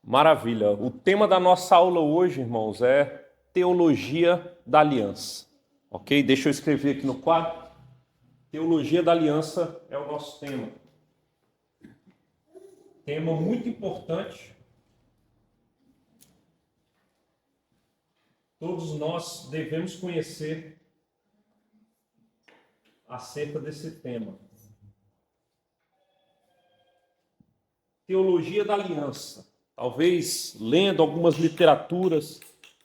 Maravilha. O tema da nossa aula hoje, irmãos, é Teologia da Aliança. Ok? Deixa eu escrever aqui no quadro. Teologia da Aliança é o nosso tema. Tema muito importante. Todos nós devemos conhecer acerca desse tema. Teologia da Aliança. Talvez, lendo algumas literaturas,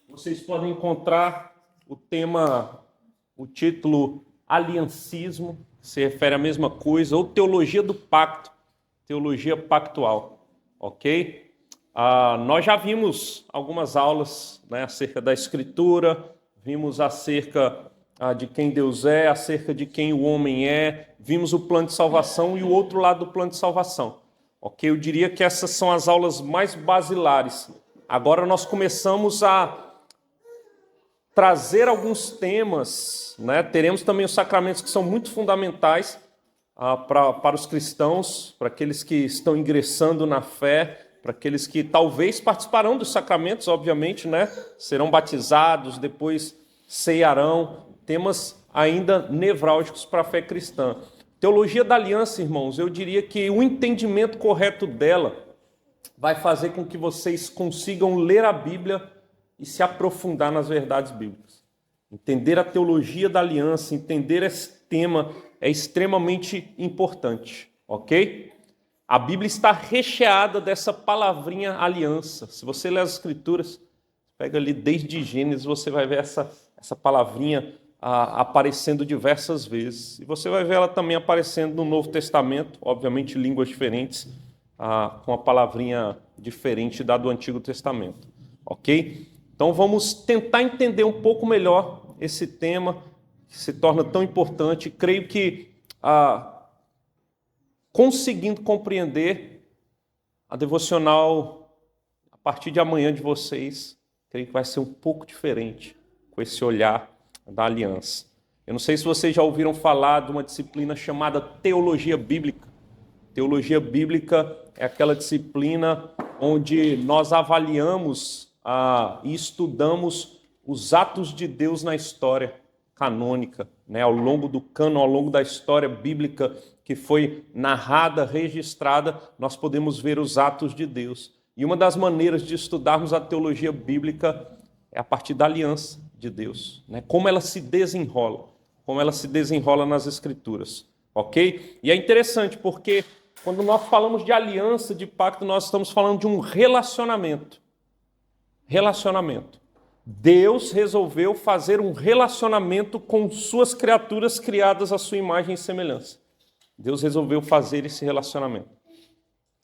vocês podem encontrar o tema, o título Aliancismo, que se refere à mesma coisa, ou Teologia do Pacto, Teologia Pactual, ok? Nós já vimos algumas aulas, né, acerca da Escritura, vimos acerca de quem Deus é, acerca de quem o homem é, vimos o plano de salvação e o outro lado do plano de salvação. Ok, eu diria que essas são as aulas mais basilares. Agora nós começamos a trazer alguns temas, né? Teremos também os sacramentos que são muito fundamentais para os cristãos, para aqueles que estão ingressando na fé, para aqueles que talvez participarão dos sacramentos, obviamente, né? Serão batizados, depois ceiarão, temas ainda nevrálgicos para a fé cristã. Teologia da Aliança, irmãos, eu diria que o entendimento correto dela vai fazer com que vocês consigam ler a Bíblia e se aprofundar nas verdades bíblicas. Entender a teologia da aliança, entender esse tema é extremamente importante, ok? A Bíblia está recheada dessa palavrinha aliança. Se você ler as Escrituras, pega ali desde Gênesis, você vai ver essa palavrinha aparecendo diversas vezes. E você vai ver ela também aparecendo no Novo Testamento, obviamente línguas diferentes, com a palavrinha diferente da do Antigo Testamento. Ok? Então vamos tentar entender um pouco melhor esse tema, que se torna tão importante. Creio que conseguindo compreender a devocional a partir de amanhã de vocês, creio que vai ser um pouco diferente com esse olhar da aliança. Eu não sei se vocês já ouviram falar de uma disciplina chamada Teologia Bíblica. Teologia Bíblica é aquela disciplina onde nós avaliamos e estudamos os atos de Deus na história canônica, né? Ao longo do cânon, ao longo da história bíblica que foi narrada, registrada, nós podemos ver os atos de Deus. E uma das maneiras de estudarmos a teologia bíblica é a partir da aliança de Deus, né? Como ela se desenrola nas Escrituras, ok? E é interessante porque quando nós falamos de aliança, de pacto, nós estamos falando de um relacionamento. Relacionamento. Deus resolveu fazer um relacionamento com suas criaturas criadas à sua imagem e semelhança. Deus resolveu fazer esse relacionamento.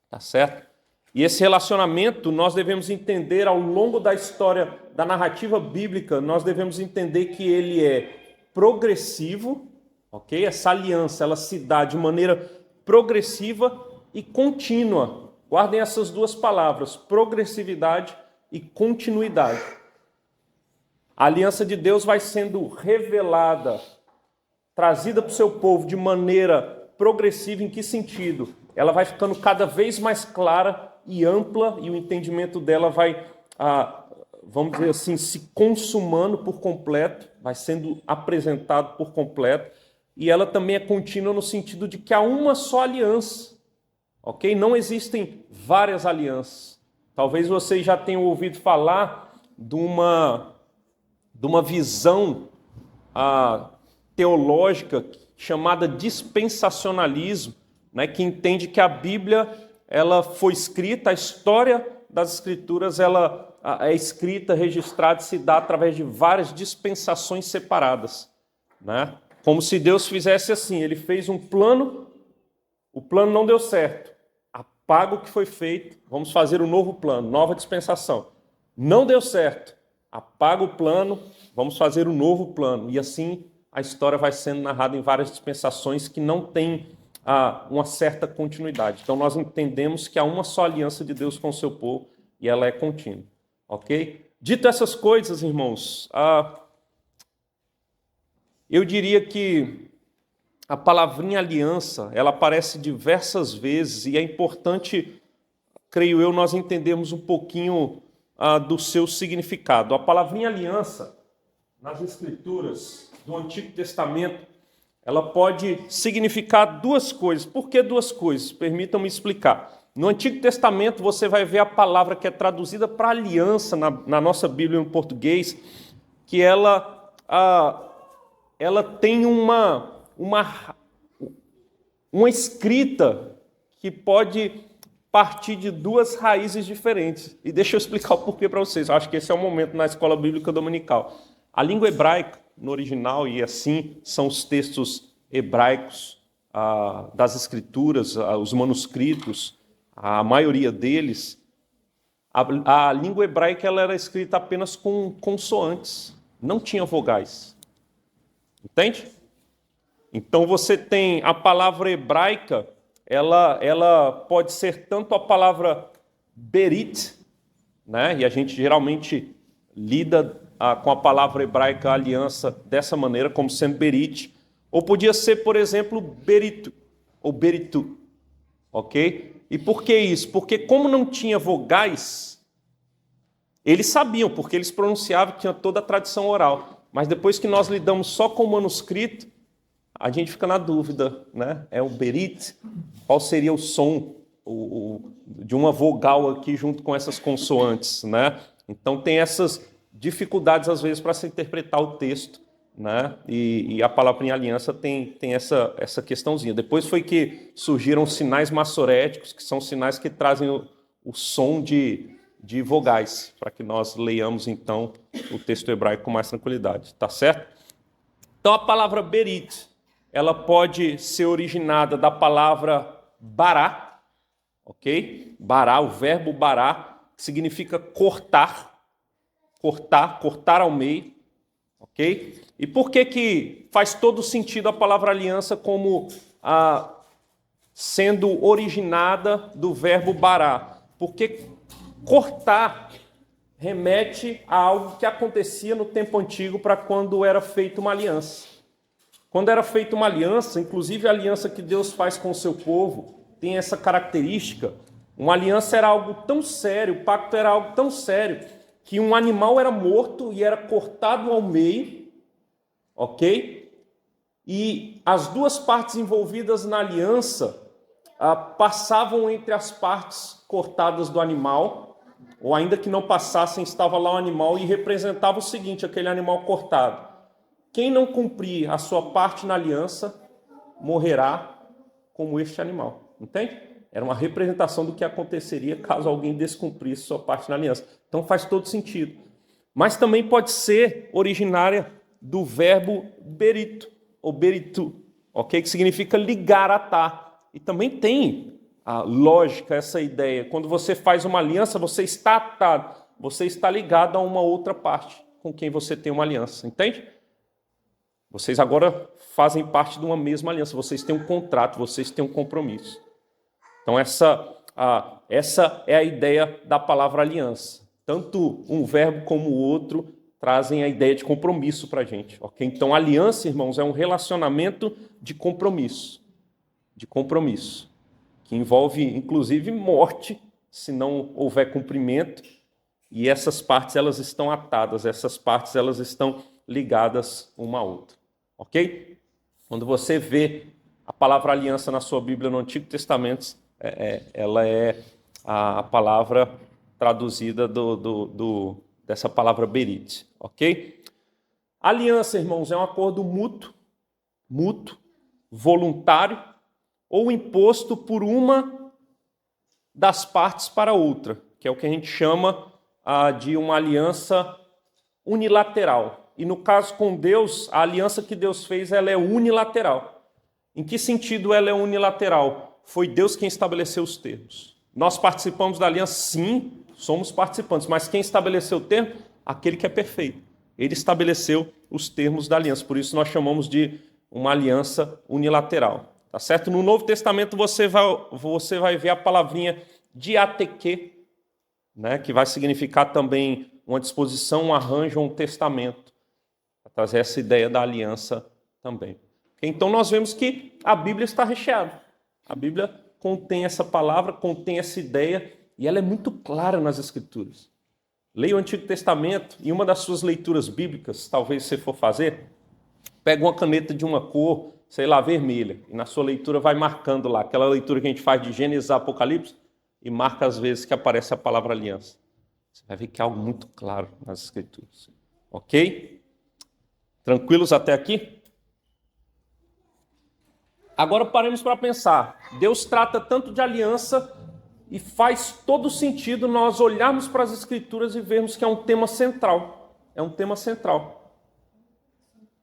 Tá certo? E esse relacionamento nós devemos entender ao longo da história, da narrativa bíblica, nós devemos entender que ele é progressivo, ok? Essa aliança, ela se dá de maneira progressiva e contínua. Guardem essas duas palavras, progressividade e continuidade. A aliança de Deus vai sendo revelada, trazida para o seu povo de maneira progressiva. Em que sentido? Ela vai ficando cada vez mais clara e ampla, e o entendimento dela vai, vamos dizer assim, se consumando por completo, vai sendo apresentado por completo, e ela também é contínua no sentido de que há uma só aliança, ok? Não existem várias alianças. Talvez vocês já tenham ouvido falar de uma visão teológica chamada dispensacionalismo, né, que entende que a Bíblia ela foi escrita, a história das Escrituras ela é escrita, registrada e se dá através de várias dispensações separadas, né? Como se Deus fizesse assim, ele fez um plano, o plano não deu certo, apaga o que foi feito, vamos fazer um novo plano, nova dispensação. Não deu certo, apaga o plano, vamos fazer um novo plano. E assim a história vai sendo narrada em várias dispensações que não tem uma certa continuidade. Então nós entendemos que há uma só aliança de Deus com o seu povo e ela é contínua, ok? Dito essas coisas, irmãos, eu diria que a palavrinha aliança, ela aparece diversas vezes e é importante creio eu, nós entendemos um pouquinho do seu significado. A palavrinha aliança, nas Escrituras do Antigo Testamento, ela pode significar duas coisas. Por que duas coisas? Permitam-me explicar. No Antigo Testamento você vai ver a palavra que é traduzida para aliança na nossa Bíblia em português, que ela tem uma escrita que pode partir de duas raízes diferentes. E deixa eu explicar o porquê para vocês. Eu acho que esse é o momento na escola bíblica dominical. A língua hebraica, no original, e assim são os textos hebraicos das Escrituras, os manuscritos, a maioria deles, a língua hebraica ela era escrita apenas com consoantes, não tinha vogais. Entende? Então você tem a palavra hebraica, ela pode ser tanto a palavra berit, né? E a gente geralmente lida com a palavra hebraica aliança dessa maneira, como sendo berit, ou podia ser, por exemplo, berito, ou beritu, ok? E por que isso? Porque como não tinha vogais, eles sabiam, porque eles pronunciavam, tinha toda a tradição oral. Mas depois que nós lidamos só com o manuscrito, a gente fica na dúvida, né? É o berit, qual seria o som de uma vogal aqui junto com essas consoantes, né? Então tem essas dificuldades às vezes para se interpretar o texto, né? E a palavra em aliança tem essa questãozinha. Depois foi que surgiram sinais massoréticos, que são sinais que trazem o som de vogais, para que nós leiamos então o texto hebraico com mais tranquilidade, tá certo? Então a palavra berit, ela pode ser originada da palavra bará, ok? Bará, o verbo bará, significa cortar ao meio, ok? E por que faz todo sentido a palavra aliança como sendo originada do verbo bará? Porque cortar remete a algo que acontecia no tempo antigo para quando era feita uma aliança. Quando era feita uma aliança, inclusive a aliança que Deus faz com o seu povo, tem essa característica. Uma aliança era algo tão sério, o pacto era algo tão sério, que um animal era morto e era cortado ao meio, ok? E as duas partes envolvidas na aliança passavam entre as partes cortadas do animal, ou ainda que não passassem, estava lá o animal e representava o seguinte, aquele animal cortado. Quem não cumprir a sua parte na aliança, morrerá como este animal. Entende? Era uma representação do que aconteceria caso alguém descumprisse sua parte na aliança. Então faz todo sentido. Mas também pode ser originária do verbo berito, ou beritu, ok? Que significa ligar, atar. E também tem a lógica, essa ideia. Quando você faz uma aliança, você está atado, você está ligado a uma outra parte com quem você tem uma aliança. Entende? Vocês agora fazem parte de uma mesma aliança, vocês têm um contrato, vocês têm um compromisso. Então essa é a ideia da palavra aliança. Tanto um verbo como o outro trazem a ideia de compromisso para a gente. Okay? Então aliança, irmãos, é um relacionamento de compromisso, que envolve inclusive morte, se não houver cumprimento, e essas partes elas estão atadas, essas partes elas estão ligadas uma à outra. Ok? Quando você vê a palavra aliança na sua Bíblia no Antigo Testamento, ela é a palavra traduzida dessa palavra berit. Ok? Aliança, irmãos, é um acordo mútuo, voluntário ou imposto por uma das partes para outra, que é o que a gente chama de uma aliança unilateral. E no caso com Deus, a aliança que Deus fez, ela é unilateral. Em que sentido ela é unilateral? Foi Deus quem estabeleceu os termos. Nós participamos da aliança? Sim, somos participantes. Mas quem estabeleceu o termo? Aquele que é perfeito. Ele estabeleceu os termos da aliança. Por isso nós chamamos de uma aliança unilateral. Tá certo? No Novo Testamento você vai ver a palavrinha diateque, né, que vai significar também uma disposição, um arranjo, um testamento. Para trazer essa ideia da aliança também. Então nós vemos que a Bíblia está recheada. A Bíblia contém essa palavra, contém essa ideia, E ela é muito clara nas Escrituras. Leia o Antigo Testamento e uma das suas leituras bíblicas, talvez você for fazer, pega uma caneta de uma cor, sei lá, vermelha, e na sua leitura vai marcando lá, aquela leitura que a gente faz de Gênesis a Apocalipse, e marca as vezes que aparece a palavra aliança. Você vai ver que é algo muito claro nas Escrituras. Ok? Tranquilos até aqui? Agora paremos para pensar. Deus trata tanto de aliança e faz todo sentido nós olharmos para as Escrituras e vermos que é um tema central. É um tema central.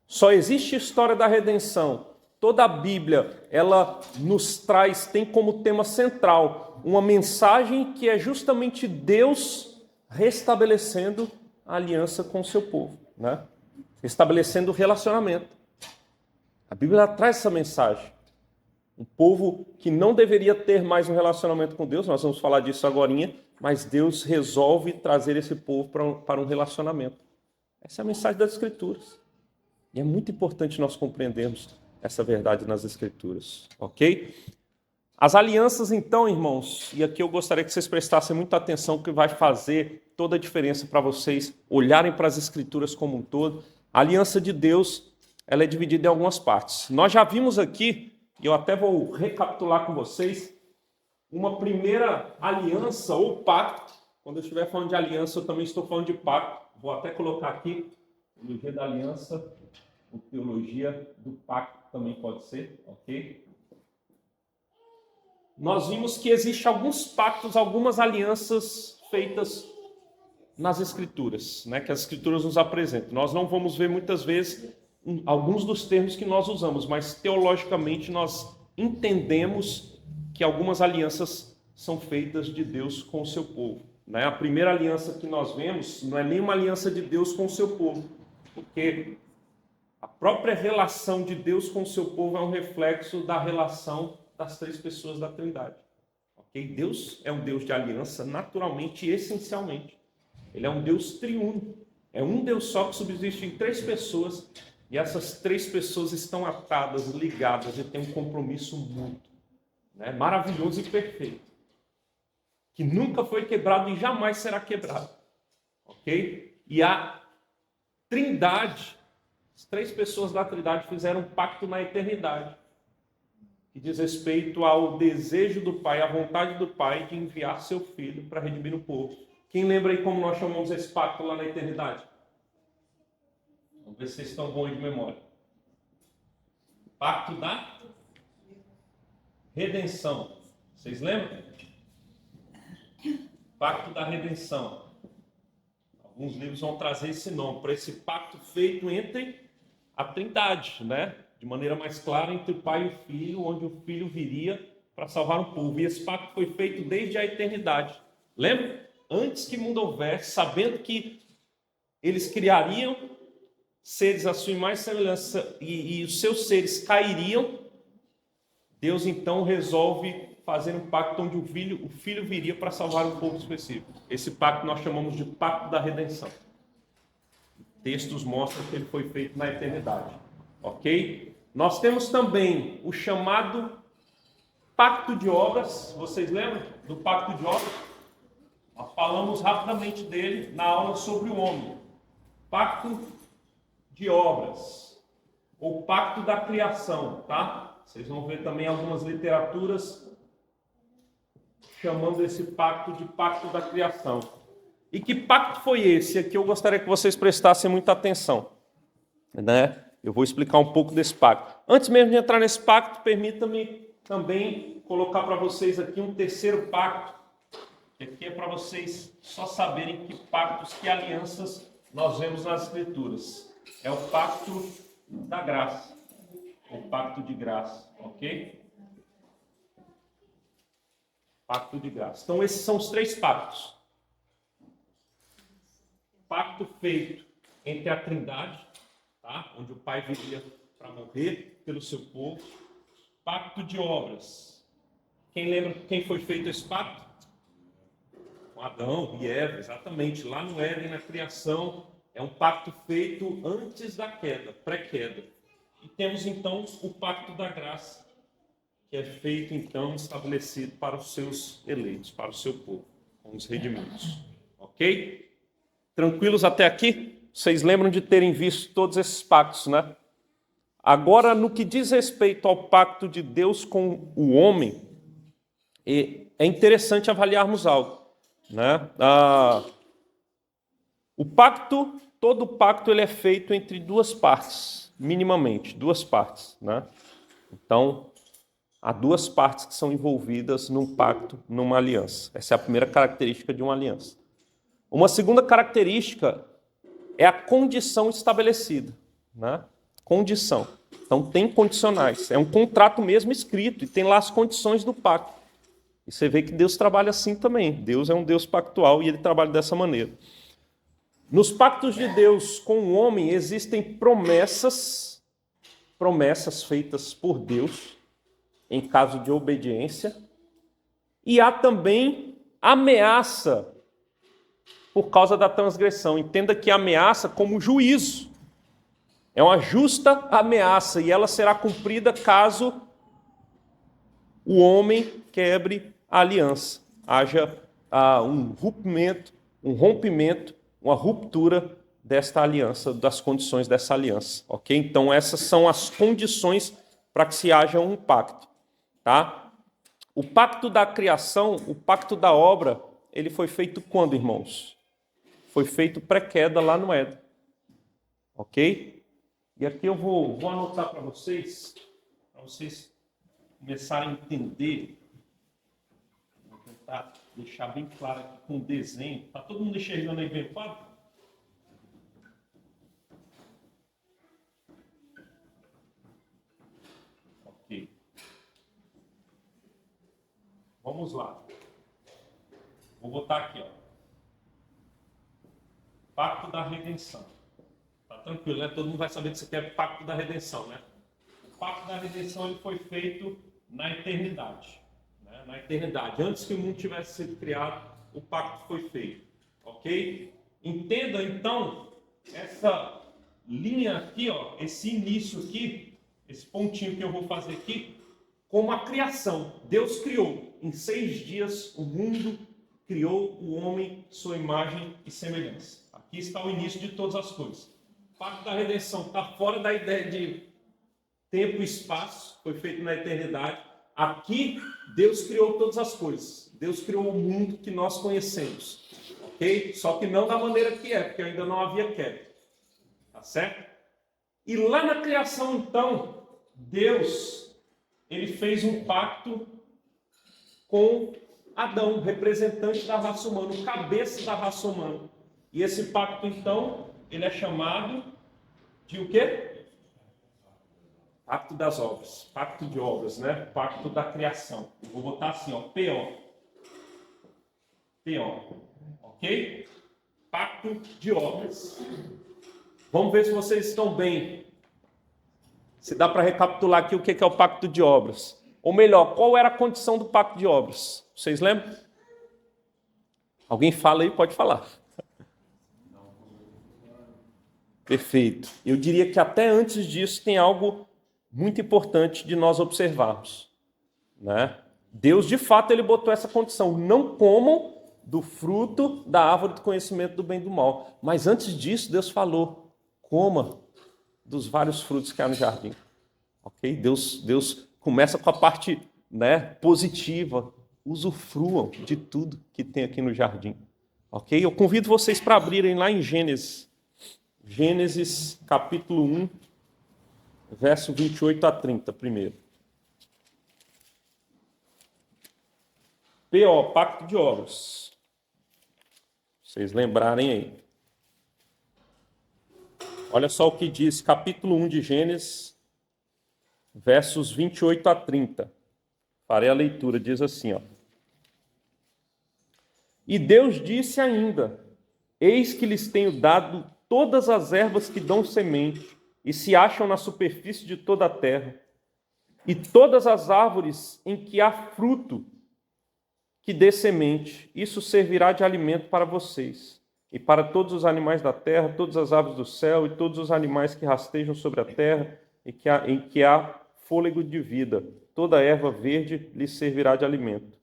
Só existe história da redenção. Toda a Bíblia, ela nos traz, tem como tema central uma mensagem que é justamente Deus restabelecendo a aliança com o seu povo, né? Restabelecendo o relacionamento. A Bíblia traz essa mensagem. Um povo que não deveria ter mais um relacionamento com Deus, nós vamos falar disso agorinha, mas Deus resolve trazer esse povo para um relacionamento. Essa é a mensagem das Escrituras. E é muito importante nós compreendermos essa verdade nas Escrituras, ok? As alianças, então, irmãos, e aqui eu gostaria que vocês prestassem muita atenção, que vai fazer toda a diferença para vocês olharem para as Escrituras como um todo. A aliança de Deus, ela é dividida em algumas partes. Nós já vimos aqui, e eu até vou recapitular com vocês, uma primeira aliança ou pacto. Quando eu estiver falando de aliança, eu também estou falando de pacto. Vou até colocar aqui, teologia da aliança, ou teologia do pacto também pode ser, ok? Nós vimos que existem alguns pactos, algumas alianças feitas nas Escrituras, né, que as Escrituras nos apresentam. Nós não vamos ver muitas vezes alguns dos termos que nós usamos, mas teologicamente nós entendemos que algumas alianças são feitas de Deus com o seu povo, né? A primeira aliança que nós vemos não é nem uma aliança de Deus com o seu povo, porque a própria relação de Deus com o seu povo é um reflexo da relação das três pessoas da Trindade. Okay? Deus é um Deus de aliança naturalmente e essencialmente. Ele é um Deus triuno. É um Deus só que subsiste em três pessoas e essas três pessoas estão atadas, ligadas e têm um compromisso mútuo, né? Maravilhoso e perfeito, que nunca foi quebrado e jamais será quebrado. Ok? E a Trindade, as três pessoas da Trindade fizeram um pacto na eternidade, que diz respeito ao desejo do Pai, à vontade do Pai de enviar seu Filho para redimir o povo. Quem lembra aí como nós chamamos esse pacto lá na eternidade? Vamos ver se vocês estão bons de memória. Pacto da redenção. Vocês lembram? Pacto da redenção. Alguns livros vão trazer esse nome, para esse pacto feito entre a Trindade, né? De maneira mais clara, entre o Pai e o Filho, onde o Filho viria para salvar o povo. E esse pacto foi feito desde a eternidade. Lembra? Antes que o mundo houvesse, sabendo que eles criariam seres à sua imagem e semelhança e os seus seres cairiam, Deus então resolve fazer um pacto onde o filho viria para salvar um povo específico. Esse pacto nós chamamos de pacto da redenção. Textos mostram que ele foi feito na eternidade. Ok? Nós temos também o chamado pacto de obras. Vocês lembram do pacto de obras? Nós falamos rapidamente dele na aula sobre o homem. Pacto de obras, ou pacto da criação, tá? Vocês vão ver também algumas literaturas chamando esse pacto de pacto da criação. E que pacto foi esse? Aqui eu gostaria que vocês prestassem muita atenção, né? Eu vou explicar um pouco desse pacto. Antes mesmo de entrar nesse pacto, permita-me também colocar para vocês aqui um terceiro pacto, que aqui é para vocês só saberem que pactos, que alianças nós vemos nas Escrituras. É o pacto da graça, o pacto de graça, ok? Pacto de graça. Então esses são os três pactos. Pacto feito entre a Trindade, tá? Onde o Pai viria para morrer pelo seu povo. Pacto de obras. Quem lembra quem foi feito esse pacto? Com Adão e Eva, exatamente. Lá no Éden, na criação, é um pacto feito antes da queda, pré-queda. E temos então o pacto da graça, que é feito então, estabelecido para os seus eleitos, para o seu povo. Fomos redimidos. Ok? Tranquilos até aqui? Vocês lembram de terem visto todos esses pactos, né? Agora, no que diz respeito ao pacto de Deus com o homem, é interessante avaliarmos algo, né? O pacto, todo pacto, ele é feito entre duas partes, minimamente, duas partes, né? Então, há duas partes que são envolvidas num pacto, numa aliança. Essa é a primeira característica de uma aliança. Uma segunda característica é a condição estabelecida, né? Condição. Então, tem condicionais. É um contrato mesmo escrito e tem lá as condições do pacto. E você vê que Deus trabalha assim também. Deus é um Deus pactual e ele trabalha dessa maneira. Nos pactos de Deus com o homem existem promessas feitas por Deus em caso de obediência, e há também ameaça por causa da transgressão. Entenda que ameaça como juízo. É uma justa ameaça e ela será cumprida caso o homem quebre a aliança. Haja um rompimento, uma ruptura desta aliança, das condições dessa aliança. Ok? Então essas são as condições para que se haja um pacto. Tá? O pacto da criação, o pacto da obra, ele foi feito quando, irmãos? Foi feito pré-queda lá no Éden. Ok? E aqui eu vou anotar para vocês começarem a entender. Vou tentar deixar bem claro aqui com o desenho. Está todo mundo enxergando aí bem o quadro? Ok. Vamos lá. Vou botar aqui, ó. Pacto da redenção. Tá tranquilo, né? Todo mundo vai saber que isso aqui é pacto da redenção, né? O pacto da redenção ele foi feito na eternidade. Né? Na eternidade. Antes que o mundo tivesse sido criado, o pacto foi feito. Ok? Entenda, então, essa linha aqui, ó, esse início aqui, esse pontinho que eu vou fazer aqui, como a criação. Deus criou. Em 6 dias o mundo criou o homem, sua imagem e semelhança. Aqui está o início de todas as coisas. O pacto da redenção está fora da ideia de tempo e espaço, foi feito na eternidade. Aqui, Deus criou todas as coisas. Deus criou o mundo que nós conhecemos. Ok? Só que não da maneira que é, porque ainda não havia queda. Tá certo? E lá na criação, então, Deus, ele fez um pacto com Adão, representante da raça humana, o cabeça da raça humana. E esse pacto, então, ele é chamado de o quê? Pacto das obras. Pacto de obras, né? Pacto da criação. Eu vou botar assim, ó, PO. PO. Ok? Pacto de obras. Vamos ver se vocês estão bem. Se dá para recapitular aqui o que é o pacto de obras. Ou melhor, qual era a condição do pacto de obras? Vocês lembram? Alguém fala aí? Pode falar. Perfeito. Eu diria que até antes disso tem algo muito importante de nós observarmos. Né? Deus, de fato, ele botou essa condição. Não comam do fruto da árvore do conhecimento do bem e do mal. Mas antes disso, Deus falou, coma dos vários frutos que há no jardim. Ok? Deus começa com a parte, né, positiva. Usufruam de tudo que tem aqui no jardim. Ok? Eu convido vocês para abrirem lá em Gênesis. Gênesis capítulo 1, verso 28 a 30, primeiro. PO, pacto de obras. Vocês lembrarem aí. Olha só o que diz, capítulo 1 de Gênesis, versos 28 a 30. Farei a leitura, diz assim, ó. E Deus disse ainda, eis que lhes tenho dado todas as ervas que dão semente e se acham na superfície de toda a terra, e todas as árvores em que há fruto que dê semente, isso servirá de alimento para vocês, e para todos os animais da terra, todas as aves do céu, e todos os animais que rastejam sobre a terra, em que há fôlego de vida. Toda erva verde lhes servirá de alimento.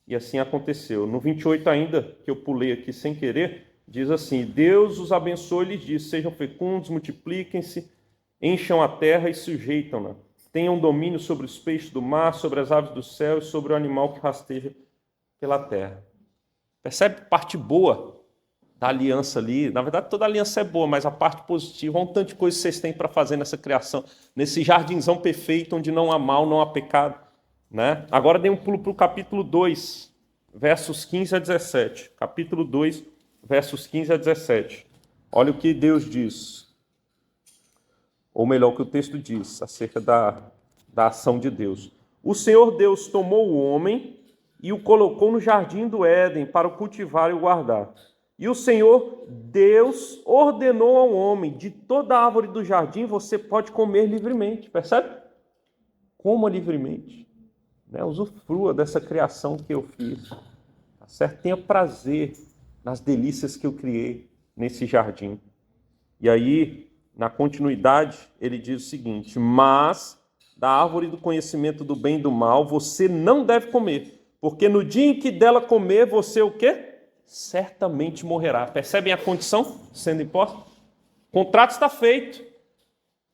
E assim aconteceu. No 28 ainda, que eu pulei aqui sem querer, diz assim: Deus os abençoou e lhes disse: sejam fecundos, multipliquem-se, encham a terra e sujeitam-na. Tenham domínio sobre os peixes do mar, sobre as aves do céu e sobre o animal que rasteja pela terra. Percebe parte boa da aliança ali? Na verdade, toda aliança é boa, mas a parte positiva, olha um tanto de coisa que vocês têm para fazer nessa criação, nesse jardinzão perfeito, onde não há mal, não há pecado. Né? Agora dê um pulo para o capítulo 2, versos 15 a 17. Capítulo 2, versos 15 a 17. Olha o que Deus diz. Ou melhor, o que o texto diz acerca da ação de Deus. O Senhor Deus tomou o homem e o colocou no jardim do Éden para o cultivar e o guardar. E o Senhor Deus ordenou ao homem: de toda árvore do jardim você pode comer livremente. Percebe? Coma livremente. Né? Usufrua dessa criação que eu fiz. Tá certo? Tenha prazer nas delícias que eu criei nesse jardim. E aí, na continuidade, ele diz o seguinte: mas da árvore do conhecimento do bem e do mal você não deve comer, porque no dia em que dela comer, você o quê? Certamente morrerá. Percebem a condição sendo imposta? O contrato está feito.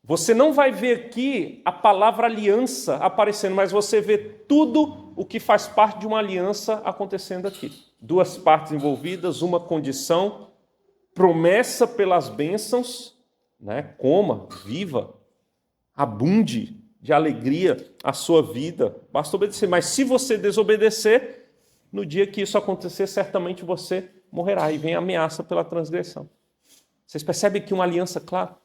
Você não vai ver aqui a palavra aliança aparecendo, mas você vê tudo o que faz parte de uma aliança acontecendo aqui. Duas partes envolvidas, uma condição, promessa pelas bênçãos, né? Coma, viva, abunde de alegria a sua vida. Basta obedecer. Mas se você desobedecer, no dia que isso acontecer, certamente você morrerá. E vem a ameaça pela transgressão. Vocês percebem que uma aliança, claro,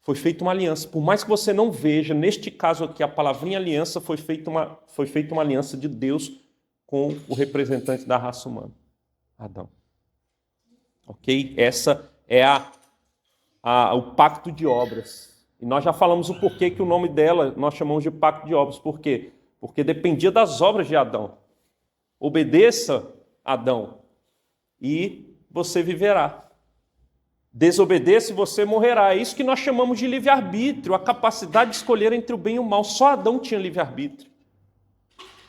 foi feita uma aliança. Por mais que você não veja, neste caso aqui, a palavrinha aliança, foi feita uma aliança de Deus com o representante da raça humana, Adão. Ok? Essa é o pacto de obras. E nós já falamos o porquê que o nome dela nós chamamos de pacto de obras. Por quê? Porque dependia das obras de Adão. Obedeça, Adão, e você viverá. Desobedeça e você morrerá. É isso que nós chamamos de livre-arbítrio, a capacidade de escolher entre o bem e o mal. Só Adão tinha livre-arbítrio.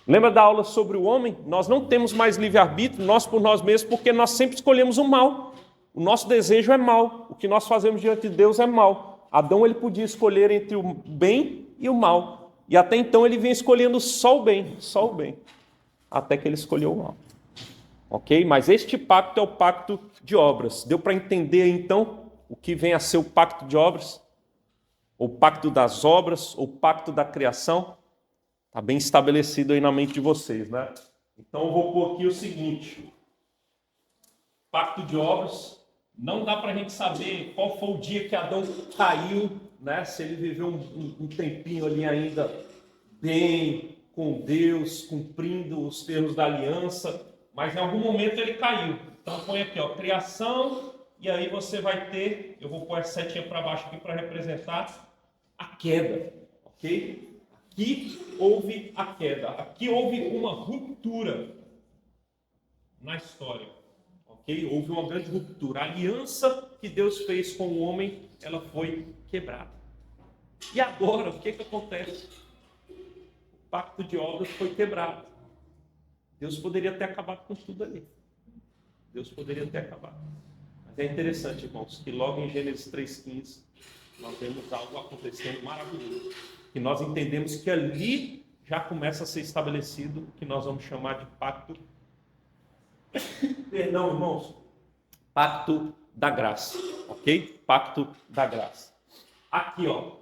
Lembra da aula sobre o homem? Nós não temos mais livre-arbítrio, nós por nós mesmos, porque nós sempre escolhemos o mal. O nosso desejo é mal. O que nós fazemos diante de Deus é mal. Adão ele podia escolher entre o bem e o mal. E até então ele vinha escolhendo só o bem, até que ele escolheu o mal. Ok? Mas este pacto é o pacto de obras. Deu para entender, então, o que vem a ser o pacto de obras? O pacto das obras, o pacto da criação? Está bem estabelecido aí na mente de vocês, né? Então, eu vou pôr aqui o seguinte. Pacto de obras. Não dá para a gente saber qual foi o dia que Adão caiu, né? Se ele viveu um tempinho ali ainda bem com Deus, cumprindo os termos da aliança, mas em algum momento ele caiu. Então põe aqui, ó, criação, e aí você vai ter, eu vou pôr a setinha para baixo aqui para representar a queda, ok? Aqui houve a queda, aqui houve uma ruptura na história, ok? Houve uma grande ruptura. A aliança que Deus fez com o homem, ela foi quebrada. E agora, o que acontece? O pacto de obras foi quebrado. Deus poderia ter acabado com tudo ali. Deus poderia ter acabado. Mas é interessante, irmãos, que logo em Gênesis 3,15 nós vemos algo acontecendo maravilhoso. Que nós entendemos que ali já começa a ser estabelecido o que nós vamos chamar de pacto. Perdão, irmãos. Pacto da graça. Ok? Pacto da graça. Aqui, ó.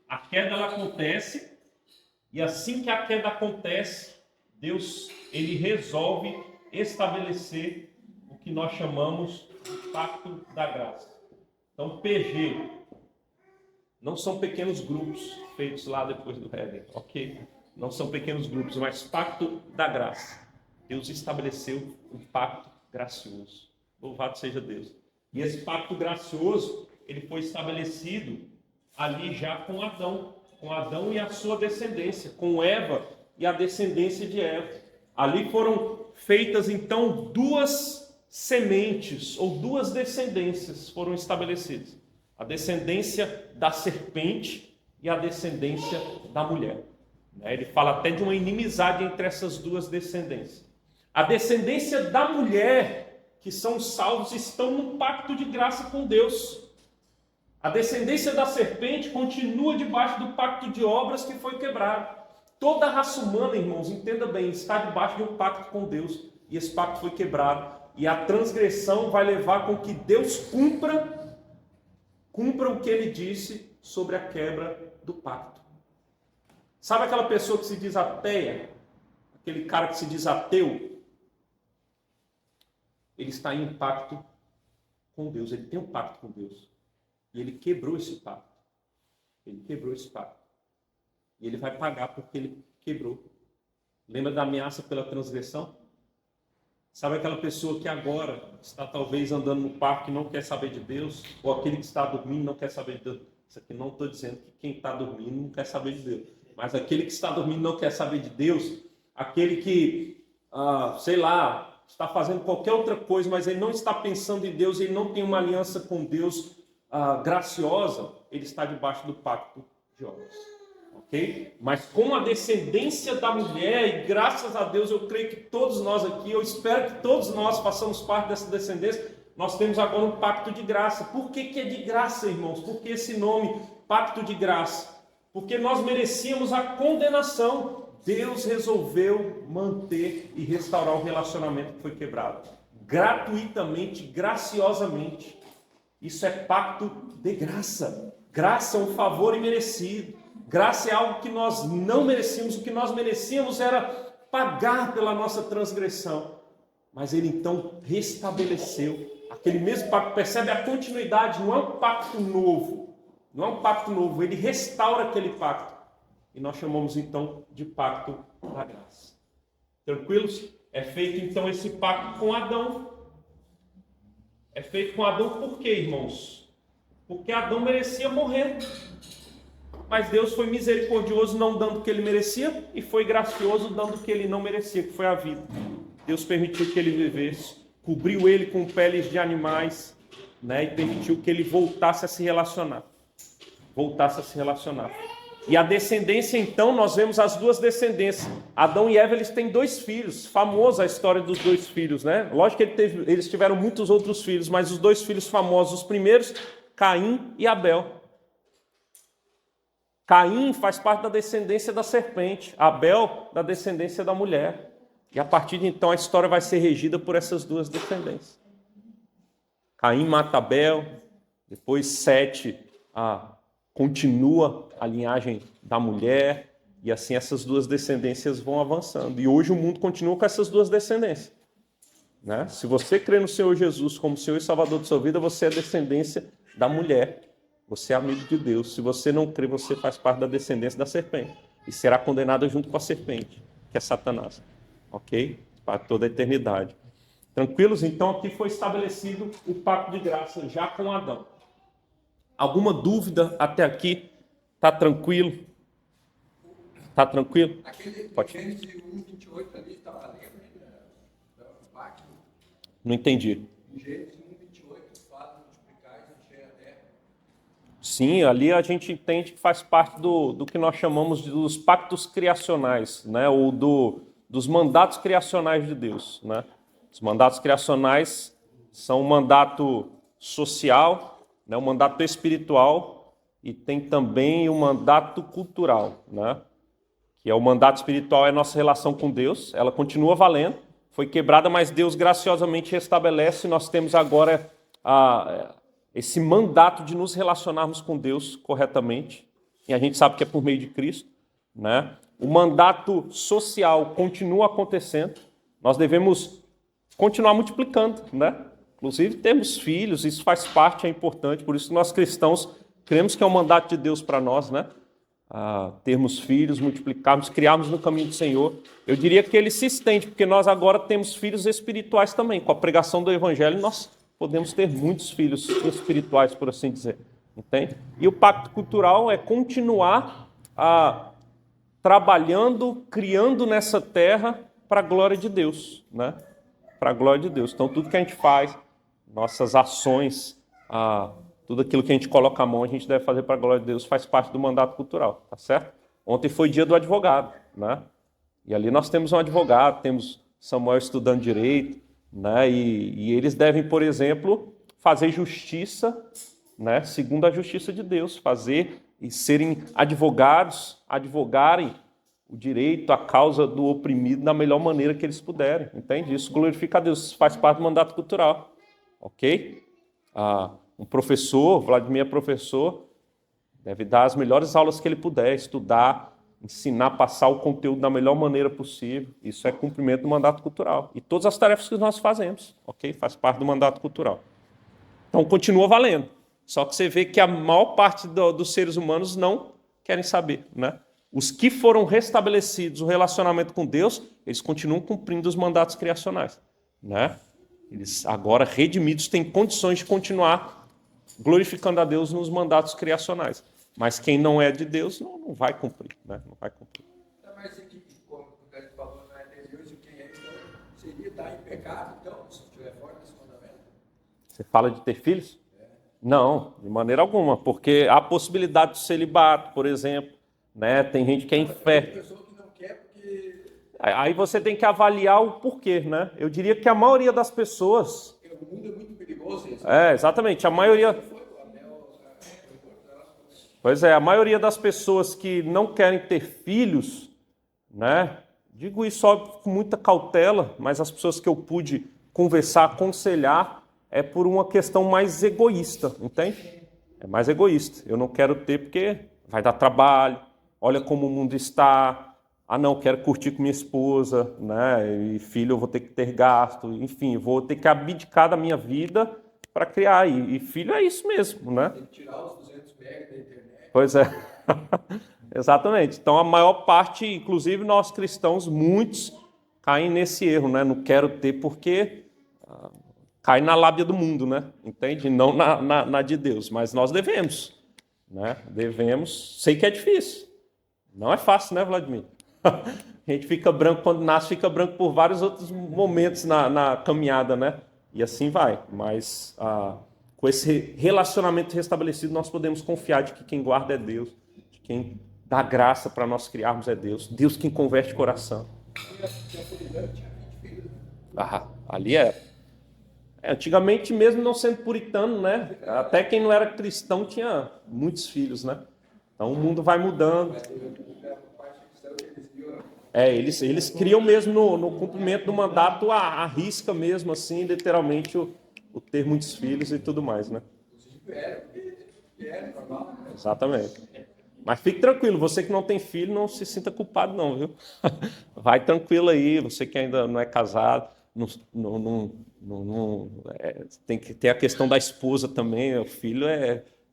A queda ela acontece. E assim que a queda acontece, Deus ele resolve estabelecer o que nós chamamos de pacto da graça. Então, PG não são pequenos grupos feitos lá depois do Éden, ok? Não são pequenos grupos, mas pacto da graça. Deus estabeleceu um pacto gracioso. Louvado seja Deus. E esse pacto gracioso, ele foi estabelecido ali já com Adão e a sua descendência, com Eva e a descendência de Eva. Ali foram feitas, então, duas sementes, ou duas descendências foram estabelecidas. A descendência da serpente e a descendência da mulher. Ele fala até de uma inimizade entre essas duas descendências. A descendência da mulher, que são os salvos, estão num pacto de graça com Deus. A descendência da serpente continua debaixo do pacto de obras que foi quebrado. Toda a raça humana, irmãos, entenda bem, está debaixo de um pacto com Deus. E esse pacto foi quebrado. E a transgressão vai levar com que Deus cumpra o que ele disse sobre a quebra do pacto. Sabe aquela pessoa que se diz ateia? Aquele cara que se diz ateu? Ele está em pacto com Deus. Ele tem um pacto com Deus. E ele quebrou esse pacto. Ele quebrou esse pacto. E ele vai pagar porque ele quebrou. Lembra da ameaça pela transgressão? Sabe aquela pessoa que agora está talvez andando no parque e não quer saber de Deus? Ou aquele que está dormindo e não quer saber de Deus? Isso aqui não estou dizendo que quem está dormindo não quer saber de Deus. Mas aquele que está dormindo e não quer saber de Deus, aquele que, sei lá, está fazendo qualquer outra coisa, mas ele não está pensando em Deus, ele não tem uma aliança com Deus graciosa, ele está debaixo do pacto de obras. Okay? Mas com a descendência da mulher, e graças a Deus eu creio que todos nós aqui, eu espero que todos nós façamos parte dessa descendência, nós temos agora um pacto de graça. Por que é de graça, irmãos? Por que esse nome, pacto de graça? Porque nós merecíamos a condenação. Deus resolveu manter e restaurar o relacionamento que foi quebrado. Gratuitamente, graciosamente. Isso é pacto de graça. Graça é um favor imerecido. Graça é algo que nós não merecíamos. O que nós merecíamos era pagar pela nossa transgressão. Mas ele então restabeleceu aquele mesmo pacto. Percebe a continuidade? Não é um pacto novo. Não é um pacto novo. Ele restaura aquele pacto. E nós chamamos então de pacto da graça. Tranquilos? É feito então esse pacto com Adão. É feito com Adão por quê, irmãos? Porque Adão merecia morrer. Mas Deus foi misericordioso não dando o que ele merecia e foi gracioso dando o que ele não merecia, que foi a vida. Deus permitiu que ele vivesse, cobriu ele com peles de animais, né, e permitiu que ele voltasse a se relacionar. E a descendência, então, nós vemos as duas descendências. Adão e Eva, eles têm 2 filhos. Famosa a história dos 2 filhos, né? Lógico que eles tiveram muitos outros filhos, mas os 2 filhos famosos, os primeiros, Caim e Abel. Caim faz parte da descendência da serpente, Abel da descendência da mulher. E a partir de então a história vai ser regida por essas 2 descendências. Caim mata Abel, depois Sete continua a linhagem da mulher, e assim essas 2 descendências vão avançando. E hoje o mundo continua com essas 2 descendências. Né? Se você crê no Senhor Jesus como Senhor e Salvador de sua vida, você é descendência da mulher. Você é amigo de Deus. Se você não crê, você faz parte da descendência da serpente. E será condenado junto com a serpente, que é Satanás. Ok? Para toda a eternidade. Tranquilos? Então aqui foi estabelecido o pacto de graça, já com Adão. Alguma dúvida até aqui? Está tranquilo? Está tranquilo? Pode. Gênesis 1:28 ali está valendo ainda o pacto? Não entendi. Gênesis 1:28 fala multiplicar e encher a terra. Sim, ali a gente entende que faz parte do que nós chamamos dos pactos criacionais, né? Ou dos mandatos criacionais de Deus, né? Os mandatos criacionais são um mandato social, né? Um mandato espiritual e tem também o mandato cultural, né? Que é o mandato espiritual, é a nossa relação com Deus, ela continua valendo, foi quebrada, mas Deus graciosamente restabelece, e nós temos agora esse mandato de nos relacionarmos com Deus corretamente, e a gente sabe que é por meio de Cristo, né? O mandato social continua acontecendo, nós devemos continuar multiplicando, né? Inclusive temos filhos, isso faz parte, é importante, por isso que nós cristãos cremos que é um mandato de Deus para nós, né? Termos filhos, multiplicarmos, criarmos no caminho do Senhor. Eu diria que ele se estende, porque nós agora temos filhos espirituais também. Com a pregação do Evangelho, nós podemos ter muitos filhos espirituais, por assim dizer. Entende? E o pacto cultural é continuar trabalhando, criando nessa terra para a glória de Deus, né? Para a glória de Deus. Então, tudo que a gente faz, nossas ações, tudo aquilo que a gente coloca a mão, a gente deve fazer para a glória de Deus, faz parte do mandato cultural, tá certo? Ontem foi dia do advogado, né? E ali nós temos um advogado, temos Samuel estudando direito, né? E eles devem, por exemplo, fazer justiça, né? Segundo a justiça de Deus, fazer e serem advogados, advogarem o direito, a causa do oprimido da melhor maneira que eles puderem, entende? Isso glorifica a Deus, isso faz parte do mandato cultural, ok? Um professor, Vladimir é professor, deve dar as melhores aulas que ele puder, estudar, ensinar, passar o conteúdo da melhor maneira possível. Isso é cumprimento do mandato cultural. E todas as tarefas que nós fazemos, ok? Faz parte do mandato cultural. Então, continua valendo. Só que você vê que a maior parte dos seres humanos não querem saber, né? Os que foram restabelecidos o relacionamento com Deus, eles continuam cumprindo os mandatos criacionais, né? Eles agora, redimidos, têm condições de continuar glorificando a Deus nos mandatos criacionais. Mas quem não é de Deus não vai cumprir, né? Não vai cumprir. Mas aqui, como o Dani falou, não é de Deus e quem é, então seria estar em pecado, então, se estiver fora desse mandamento? Você fala de ter filhos? Não, de maneira alguma, porque há possibilidade de celibato, por exemplo, né? Tem gente que é Tem infértil. pessoa que não quer porque Aí você tem que avaliar o porquê, né? Eu diria que a maioria das pessoas... o mundo é muito perigoso. exatamente, a maioria... Pois é, a maioria das pessoas que não querem ter filhos, né? Digo isso óbvio, com muita cautela, mas as pessoas que eu pude conversar, aconselhar, é por uma questão mais egoísta, entende? É mais egoísta. Eu não quero ter porque vai dar trabalho, olha como o mundo está, não, quero curtir com minha esposa, né? E filho eu vou ter que ter gasto, enfim, vou ter que abdicar da minha vida para criar. E filho é isso mesmo, né? Tem que tirar os 200 megas da internet. Pois é, exatamente. Então a maior parte, inclusive nós cristãos, muitos caem nesse erro, né? Não quero ter porque cai na lábia do mundo, né? Entende? Não na de Deus, mas nós devemos, né? Devemos. Sei que é difícil, não é fácil, né, Vladimir? A gente fica branco quando nasce, fica branco por vários outros momentos na caminhada, né? E assim vai, mas... com esse relacionamento restabelecido, nós podemos confiar de que quem guarda é Deus, de quem dá graça para nós criarmos é Deus, Deus quem converte o coração. Ali antigamente, mesmo não sendo puritano, né? Até quem não era cristão tinha muitos filhos, né? Então o mundo vai mudando. Eles criam mesmo no cumprimento do mandato a risca mesmo, assim, literalmente o ter muitos filhos e tudo mais, né? Exatamente. Mas fique tranquilo, você que não tem filho, não se sinta culpado não, viu? Vai tranquilo aí, você que ainda não é casado, tem que ter a questão da esposa também, o filho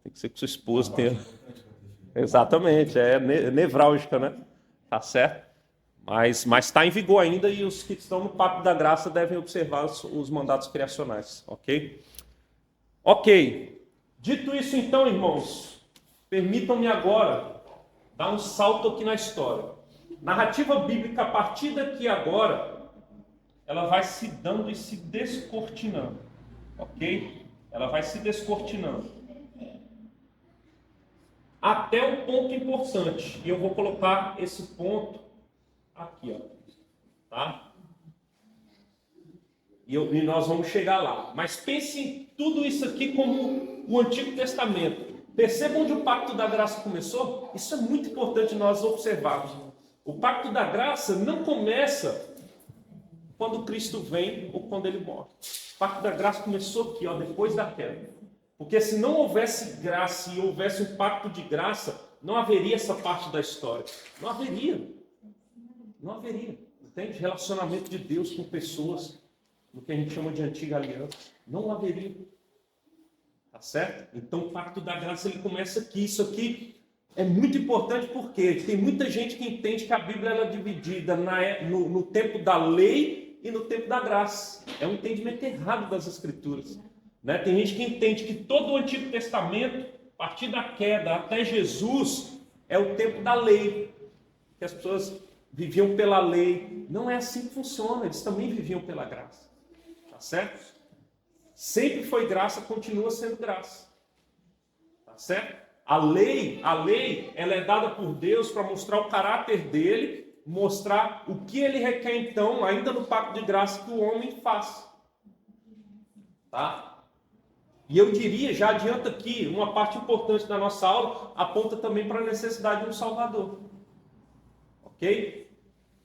tem que ser com sua esposa. Exatamente, é nevrálgica, né? Tá certo? Mas está em vigor ainda e os que estão no Pacto da Graça devem observar os mandatos criacionais, ok? Ok. Dito isso então, irmãos, permitam-me agora dar um salto aqui na história. Narrativa bíblica, a partir daqui agora, ela vai se dando e se descortinando, ok? Ela vai se descortinando. Até um ponto importante, e eu vou colocar esse ponto aqui, ó, tá? E nós vamos chegar lá. Mas pense em tudo isso aqui como o Antigo Testamento. Percebam onde o Pacto da Graça começou? Isso é muito importante nós observarmos. O Pacto da Graça não começa quando Cristo vem ou quando ele morre. O Pacto da Graça começou aqui, ó, depois da queda. Porque se não houvesse graça e houvesse um pacto de graça, não haveria essa parte da história. Não haveria. Não haveria. Entende? Relacionamento de Deus com pessoas, no que a gente chama de antiga aliança. Não haveria. Tá certo? Então o pacto da graça ele começa aqui. Isso aqui é muito importante porque tem muita gente que entende que a Bíblia ela é dividida no tempo da lei e no tempo da graça. É um entendimento errado das Escrituras. Né? Tem gente que entende que todo o Antigo Testamento, a partir da queda até Jesus, é o tempo da lei. Que as pessoas viviam pela lei. Não é assim que funciona. Eles também viviam pela graça. Tá certo? Sempre foi graça, continua sendo graça. Tá certo? A lei, ela é dada por Deus para mostrar o caráter dele mostrar o que ele requer então, ainda no pacto de graça, que o homem faça. Tá? E eu diria, já adianta aqui, uma parte importante da nossa aula aponta também para a necessidade de um Salvador. Ok?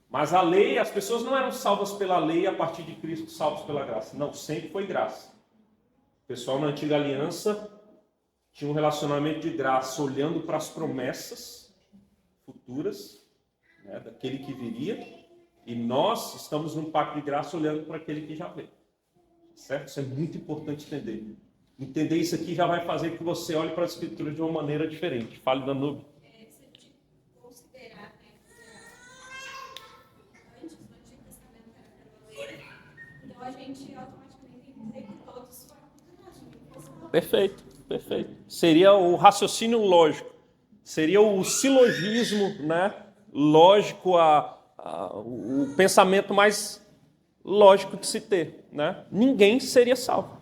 Mas a lei, as pessoas não eram salvas pela lei a partir de Cristo, salvos pela graça. Não, sempre foi graça. O pessoal na antiga aliança tinha um relacionamento de graça, olhando para as promessas futuras, né, daquele que viria, e nós estamos num pacto de graça olhando para aquele que já veio. Certo? Isso é muito importante entender. Entender isso aqui já vai fazer que você olhe para a Escritura de uma maneira diferente. Fale, Danúbio. Se a gente considerar, né, antes do Antigo Testamento era pela lei, então a gente automaticamente tem que dizer que todos foram condenados. Perfeito, perfeito. Seria o raciocínio lógico. Seria o silogismo, né, lógico, o pensamento mais lógico de se ter, né? Ninguém seria salvo.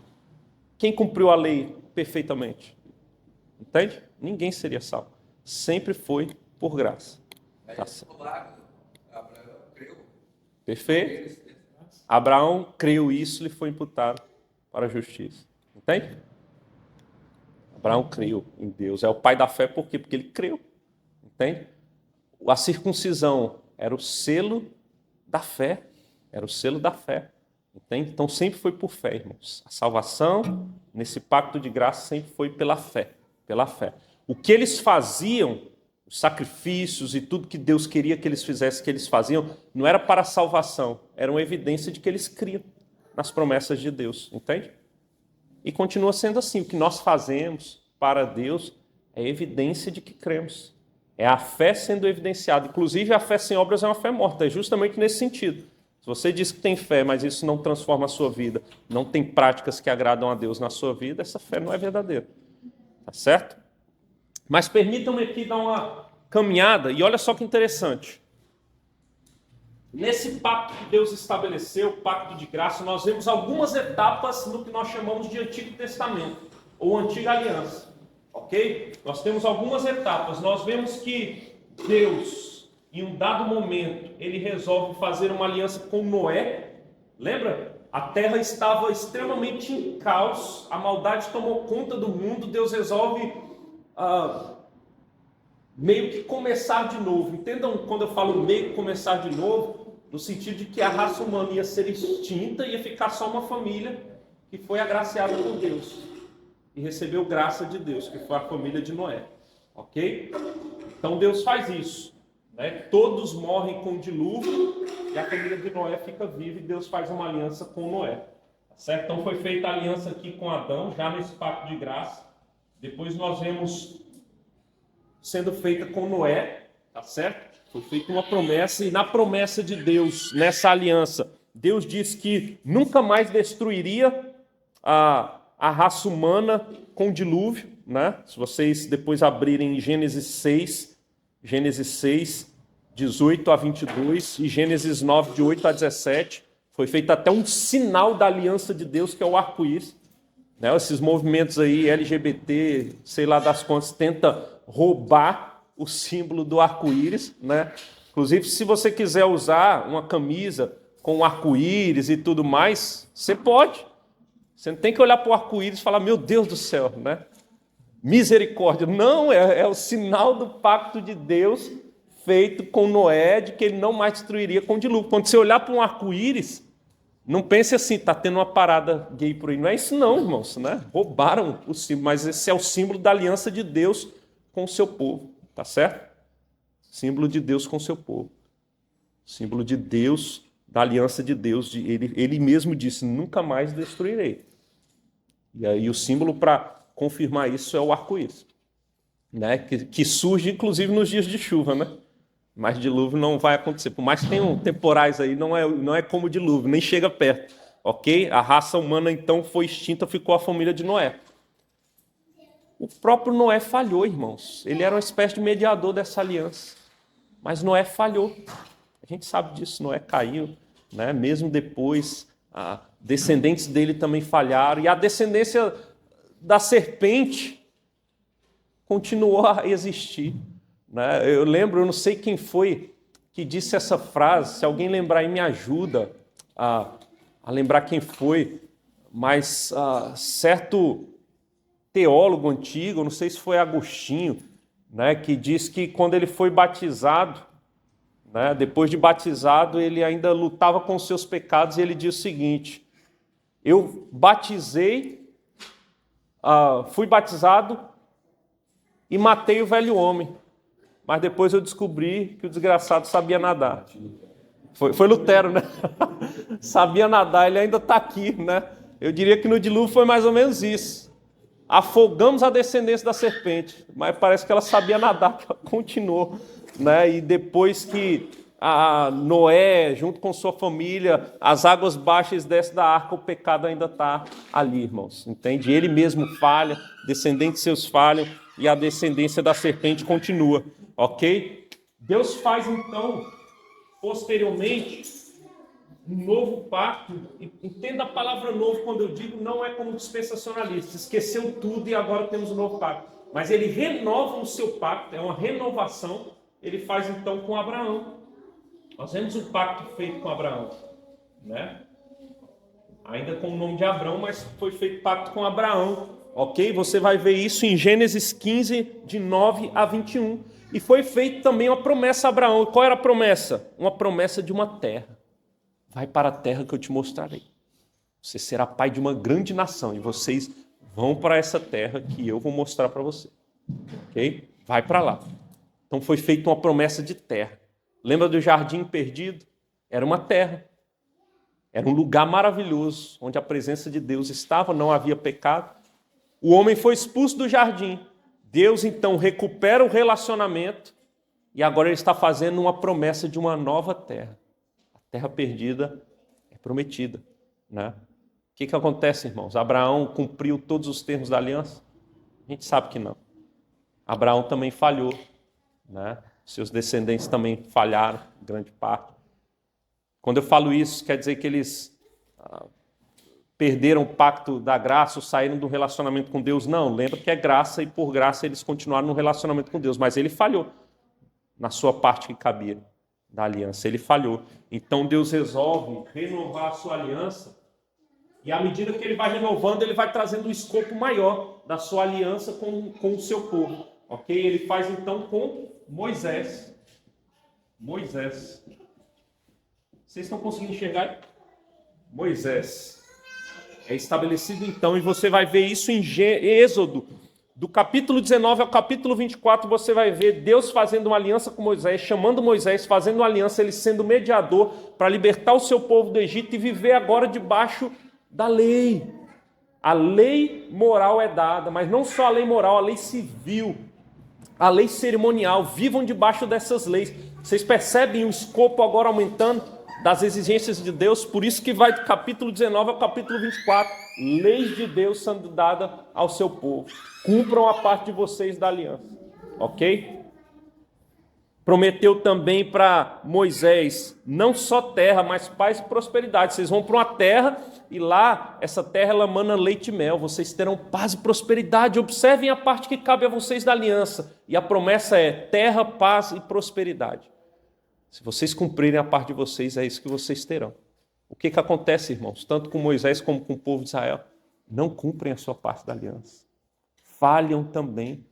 Quem cumpriu a lei perfeitamente? Entende? Ninguém seria salvo. Sempre foi por graça. Tá certo. Abraão creu. Perfeito? Abraão creu isso e lhe foi imputado para a justiça. Entende? Abraão creu em Deus. É o pai da fé por quê? Porque ele creu. Entende? A circuncisão era o selo da fé. Era o selo da fé. Entende? Então sempre foi por fé, irmãos. A salvação, nesse pacto de graça, sempre foi pela fé. Pela fé. O que eles faziam, os sacrifícios e tudo que Deus queria que eles fizessem, que eles faziam, não era para a salvação. Era uma evidência de que eles criam nas promessas de Deus. Entende? E continua sendo assim. O que nós fazemos para Deus é evidência de que cremos. É a fé sendo evidenciada. Inclusive, a fé sem obras é uma fé morta. É justamente nesse sentido. Se você diz que tem fé, mas isso não transforma a sua vida, não tem práticas que agradam a Deus na sua vida, essa fé não é verdadeira. Tá certo? Mas permitam-me aqui dar uma caminhada, e olha só que interessante. Nesse pacto que Deus estabeleceu, o pacto de graça, nós vemos algumas etapas no que nós chamamos de Antigo Testamento, ou Antiga Aliança. Ok? Nós temos algumas etapas. Nós vemos que Deus, em um dado momento, ele resolve fazer uma aliança com Noé. Lembra? A terra estava extremamente em caos, a maldade tomou conta do mundo, Deus resolve meio que começar de novo. Entendam quando eu falo meio que começar de novo, no sentido de que a raça humana ia ser extinta e ia ficar só uma família que foi agraciada por Deus e recebeu graça de Deus, que foi a família de Noé. Ok? Então Deus faz isso. Né? Todos morrem com o dilúvio e a família de Noé fica viva e Deus faz uma aliança com Noé. Tá certo? Então foi feita a aliança aqui com Adão, já nesse pacto de graça. Depois nós vemos sendo feita com Noé, tá certo? Foi feita uma promessa e na promessa de Deus, nessa aliança, Deus disse que nunca mais destruiria a raça humana com dilúvio, né? Se vocês depois abrirem Gênesis 6, 18 a 22 e Gênesis 9, de 8 a 17, foi feito até um sinal da aliança de Deus, que é o arco-íris. Né? Esses movimentos aí, LGBT, sei lá das quantas, tenta roubar o símbolo do arco-íris, né? Inclusive, se você quiser usar uma camisa com arco-íris e tudo mais, você pode. Você não tem que olhar para o arco-íris e falar, meu Deus do céu, né? Misericórdia. Não, é o sinal do pacto de Deus feito com Noé, de que ele não mais destruiria com dilúvio. Quando você olhar para um arco-íris, não pense assim, está tendo uma parada gay por aí. Não é isso não, irmãos, né? Roubaram o símbolo, mas esse é o símbolo da aliança de Deus com o seu povo, tá certo? Símbolo de Deus com o seu povo. Símbolo de Deus, da aliança de Deus. Ele mesmo disse, nunca mais destruirei. E aí o símbolo para confirmar isso é o arco-íris, né? Que surge inclusive nos dias de chuva, né? Mas dilúvio não vai acontecer. Por mais que tenham temporais aí, não é como dilúvio, nem chega perto. Ok? A raça humana então foi extinta, ficou a família de Noé. O próprio Noé falhou, irmãos. Ele era uma espécie de mediador dessa aliança. Mas Noé falhou. A gente sabe disso, Noé caiu, né? Mesmo depois, descendentes dele também falharam. E a descendência da serpente continuou a existir. Né? Eu lembro, eu não sei quem foi que disse essa frase. Se alguém lembrar aí, me ajuda a lembrar quem foi, mas certo teólogo antigo, não sei se foi Agostinho, né, que diz que quando ele foi batizado, né, depois de batizado, ele ainda lutava com os seus pecados, e ele diz o seguinte: eu fui batizado e matei o velho homem, mas depois eu descobri que o desgraçado sabia nadar. Foi Lutero, né? Sabia nadar, ele ainda está aqui, né? Eu diria que no dilúvio foi mais ou menos isso. Afogamos a descendência da serpente, mas parece que ela sabia nadar, que ela continuou, né? E depois que Noé, junto com sua família, as águas baixas descem da arca, o pecado ainda está ali, irmãos, entende? Ele mesmo falha, descendentes seus falham, e a descendência da serpente continua, ok? Deus faz, então, posteriormente, um novo pacto. Entenda a palavra novo quando eu digo, não é como dispensacionalista, esqueceu tudo e agora temos um novo pacto. Mas ele renova o seu pacto, é uma renovação, ele faz então com Abraão. Nós vemos um pacto feito com Abraão, né? Ainda com o nome de Abrão, mas foi feito pacto com Abraão, ok? Você vai ver isso em Gênesis 15, de 9 a 21. E foi feita também uma promessa a Abraão. Qual era a promessa? Uma promessa de uma terra. Vai para a terra que eu te mostrarei. Você será pai de uma grande nação e vocês vão para essa terra que eu vou mostrar para você. Ok? Vai para lá. Então foi feita uma promessa de terra. Lembra do jardim perdido? Era uma terra. Era um lugar maravilhoso, onde a presença de Deus estava, não havia pecado. O homem foi expulso do jardim. Deus então recupera o relacionamento e agora ele está fazendo uma promessa de uma nova terra. Terra perdida é prometida, né? O que acontece, irmãos? Abraão cumpriu todos os termos da aliança? A gente sabe que não. Abraão também falhou, né? Seus descendentes também falharam, grande parte. Quando eu falo isso, quer dizer que eles perderam o pacto da graça ou saíram do relacionamento com Deus? Não, lembra que é graça e por graça eles continuaram no relacionamento com Deus, mas ele falhou na sua parte que cabia da aliança, ele falhou. Então Deus resolve renovar a sua aliança, e à medida que ele vai renovando, ele vai trazendo um escopo maior da sua aliança com o seu povo, ok? Ele faz então com Moisés. Vocês estão conseguindo enxergar? Moisés é estabelecido então, e você vai ver isso em Êxodo, do capítulo 19 ao capítulo 24, você vai ver Deus fazendo uma aliança com Moisés, chamando Moisés, fazendo uma aliança, ele sendo mediador para libertar o seu povo do Egito e viver agora debaixo da lei. A lei moral é dada, mas não só a lei moral, a lei civil, a lei cerimonial, vivam debaixo dessas leis. Vocês percebem o escopo agora aumentando das exigências de Deus? Por isso que vai do capítulo 19 ao capítulo 24, leis de Deus sendo dadas ao seu povo. Cumpram a parte de vocês da aliança, ok? Prometeu também para Moisés, não só terra, mas paz e prosperidade. Vocês vão para uma terra e lá, essa terra ela mana leite e mel. Vocês terão paz e prosperidade. Observem a parte que cabe a vocês da aliança. E a promessa é terra, paz e prosperidade. Se vocês cumprirem a parte de vocês, é isso que vocês terão. O que acontece, irmãos? Tanto com Moisés como com o povo de Israel. Não cumprem a sua parte da aliança. Falham também.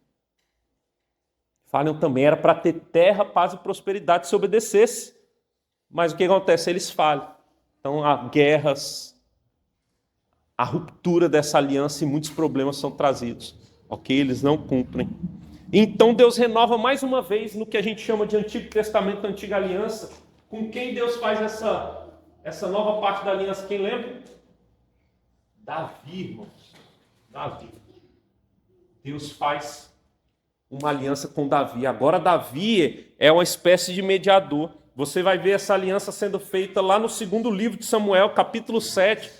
Era para ter terra, paz e prosperidade se obedecesse. Mas o que acontece? Eles falham. Então há guerras, a ruptura dessa aliança e muitos problemas são trazidos. Ok? Eles não cumprem. Então Deus renova mais uma vez no que a gente chama de Antigo Testamento, Antiga Aliança. Com quem Deus faz essa nova parte da aliança? Quem lembra? Davi, irmãos. Davi. Deus faz uma aliança com Davi. Agora Davi é uma espécie de mediador. Você vai ver essa aliança sendo feita lá no segundo livro de Samuel, capítulo 7,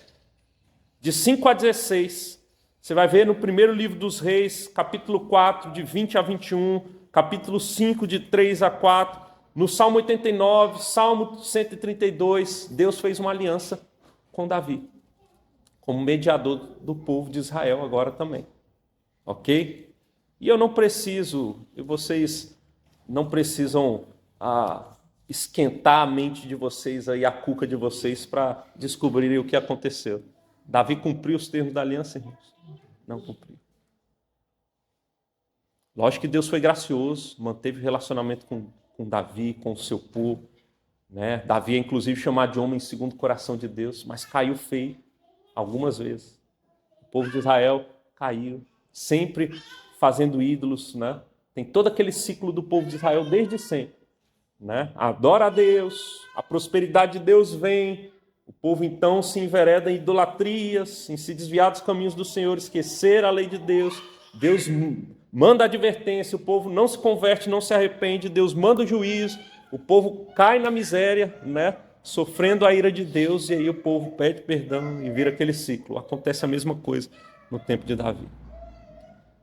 de 5 a 16. Você vai ver no primeiro livro dos Reis, capítulo 4, de 20 a 21, capítulo 5, de 3 a 4, no Salmo 89, Salmo 132, Deus fez uma aliança com Davi, como mediador do povo de Israel agora também. Ok? E eu não preciso, e vocês não precisam esquentar a mente de vocês, aí, a cuca de vocês, para descobrirem o que aconteceu. Davi cumpriu os termos da aliança, irmãos? Não cumpriu. Lógico que Deus foi gracioso, manteve relacionamento com Davi, com o seu povo. Né? Davi é inclusive chamado de homem segundo o coração de Deus, mas caiu feio algumas vezes. O povo de Israel caiu, sempre fazendo ídolos. Né? Tem todo aquele ciclo do povo de Israel desde sempre. Né? Adora a Deus, a prosperidade de Deus vem, o povo então se envereda em idolatrias, em se desviar dos caminhos do Senhor, esquecer a lei de Deus. Deus manda advertência, o povo não se converte, não se arrepende, Deus manda o juízo, o povo cai na miséria, né? Sofrendo a ira de Deus, e aí o povo pede perdão e vira aquele ciclo. Acontece a mesma coisa no tempo de Davi.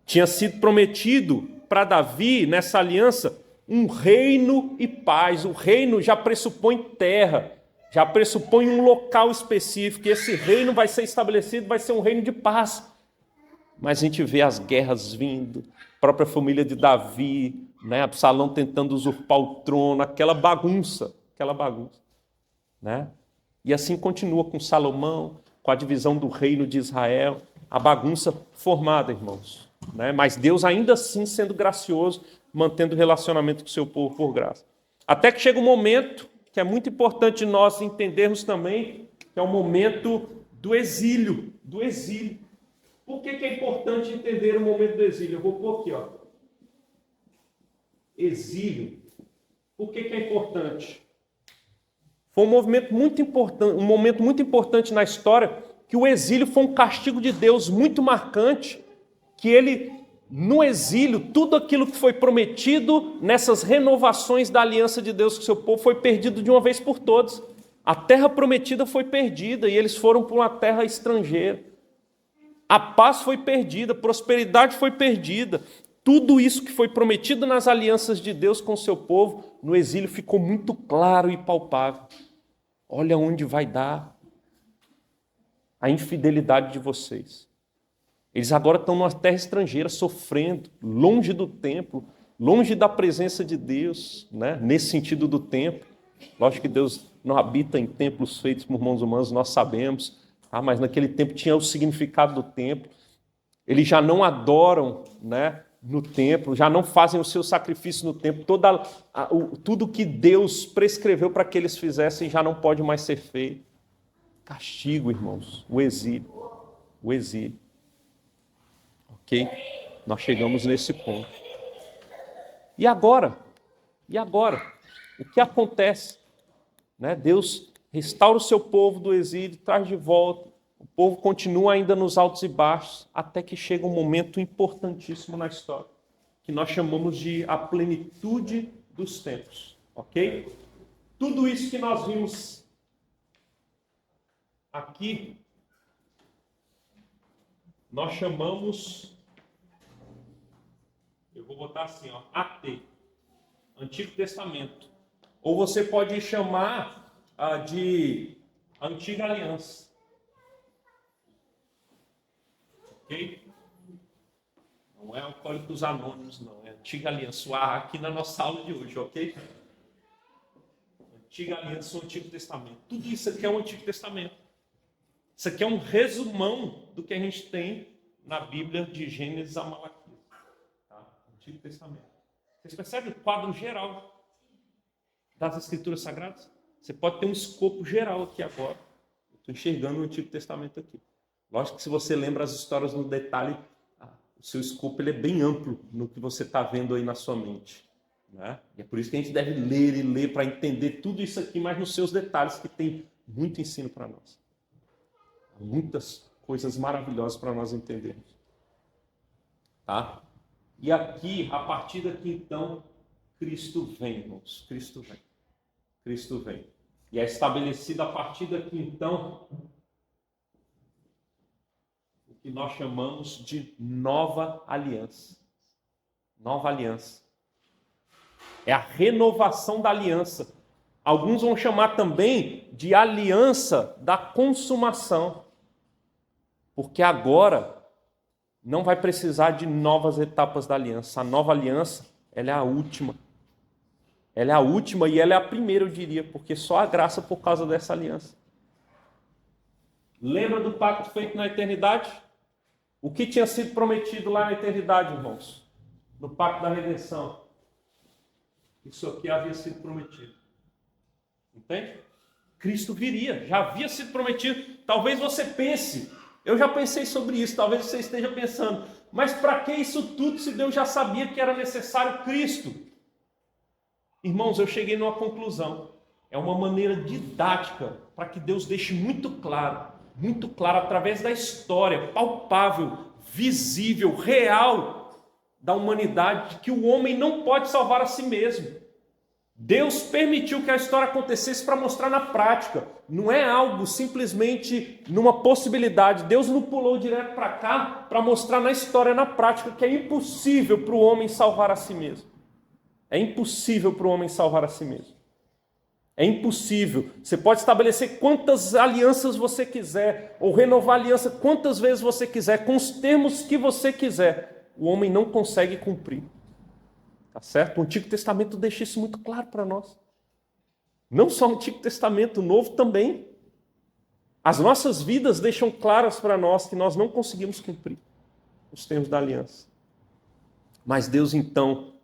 Tinha sido prometido para Davi, nessa aliança, um reino e paz. O reino já pressupõe terra, já pressupõe um local específico, e esse reino vai ser estabelecido, vai ser um reino de paz. Mas a gente vê as guerras vindo, a própria família de Davi, né? Absalão tentando usurpar o trono, aquela bagunça. Né? E assim continua com Salomão, com a divisão do reino de Israel, a bagunça formada, irmãos. Né? Mas Deus ainda assim sendo gracioso, mantendo relacionamento com o seu povo por graça. Até que chega um momento que é muito importante nós entendermos também, que é o momento do exílio. Por que é importante entender o momento do exílio? Eu vou pôr aqui, ó. Exílio. Por que é importante? Foi um momento muito importante na história, que o exílio foi um castigo de Deus muito marcante, que ele, no exílio, tudo aquilo que foi prometido nessas renovações da aliança de Deus com o seu povo foi perdido de uma vez por todas. A terra prometida foi perdida e eles foram para uma terra estrangeira. A paz foi perdida, a prosperidade foi perdida. Tudo isso que foi prometido nas alianças de Deus com o seu povo, no exílio ficou muito claro e palpável. Olha onde vai dar a infidelidade de vocês. Eles agora estão numa terra estrangeira, sofrendo, longe do templo, longe da presença de Deus, né? Nesse sentido do templo. Lógico que Deus não habita em templos feitos por mãos humanas, nós sabemos. Mas naquele tempo tinha o significado do templo. Eles já não adoram, né, no templo, já não fazem o seu sacrifício no templo. Tudo que Deus prescreveu para que eles fizessem já não pode mais ser feito. Castigo, irmãos, o exílio. Ok? Nós chegamos nesse ponto. E agora? O que acontece? Né? Deus restaura o seu povo do exílio, traz de volta. O povo continua ainda nos altos e baixos, até que chega um momento importantíssimo na história, que nós chamamos de a plenitude dos tempos. Ok? Tudo isso que nós vimos aqui, nós chamamos, eu vou botar assim, ó, AT, Antigo Testamento. Ou você pode chamar de Antiga Aliança. Ok? Não é Alcoólicos Anônimos, não. É Antiga Aliança. O A aqui na nossa aula de hoje, ok? Antiga Aliança, o Antigo Testamento. Tudo isso aqui é o Antigo Testamento. Isso aqui é um resumão do que a gente tem na Bíblia de Gênesis a Malaquias. Tá? Antigo Testamento. Vocês percebem o quadro geral das Escrituras Sagradas? Você pode ter um escopo geral aqui agora. Eu estou enxergando o Antigo Testamento aqui. Lógico que se você lembra as histórias no detalhe, o seu escopo ele é bem amplo no que você está vendo aí na sua mente. Né? E é por isso que a gente deve ler e ler para entender tudo isso aqui, mas nos seus detalhes, que tem muito ensino para nós. Muitas coisas maravilhosas para nós entendermos. Tá? E aqui, a partir daqui então, Cristo vem, irmãos. Cristo vem. E é estabelecido a partir daqui então o que nós chamamos de nova aliança. Nova aliança. É a renovação da aliança. Alguns vão chamar também de aliança da consumação. Porque agora não vai precisar de novas etapas da aliança. A nova aliança, ela é a última. Ela é a última e ela é a primeira, eu diria, porque só a graça por causa dessa aliança. Lembra do pacto feito na eternidade? O que tinha sido prometido lá na eternidade, irmãos? No pacto da redenção. Isso aqui havia sido prometido. Entende? Cristo viria, já havia sido prometido. Talvez você pense, eu já pensei sobre isso, talvez você esteja pensando, mas para que isso tudo se Deus já sabia que era necessário Cristo? Irmãos, eu cheguei numa conclusão. É uma maneira didática para que Deus deixe muito claro, através da história, palpável, visível, real da humanidade, que o homem não pode salvar a si mesmo. Deus permitiu que a história acontecesse para mostrar na prática. Não é algo simplesmente numa possibilidade. Deus não pulou direto para cá para mostrar na história, na prática, que é impossível para o homem salvar a si mesmo. É impossível para o homem salvar a si mesmo. É impossível. Você pode estabelecer quantas alianças você quiser, ou renovar a aliança quantas vezes você quiser, com os termos que você quiser. O homem não consegue cumprir. Tá certo? O Antigo Testamento deixa isso muito claro para nós. Não só o Antigo Testamento, o Novo também. As nossas vidas deixam claras para nós que nós não conseguimos cumprir os termos da aliança. Mas Deus, então,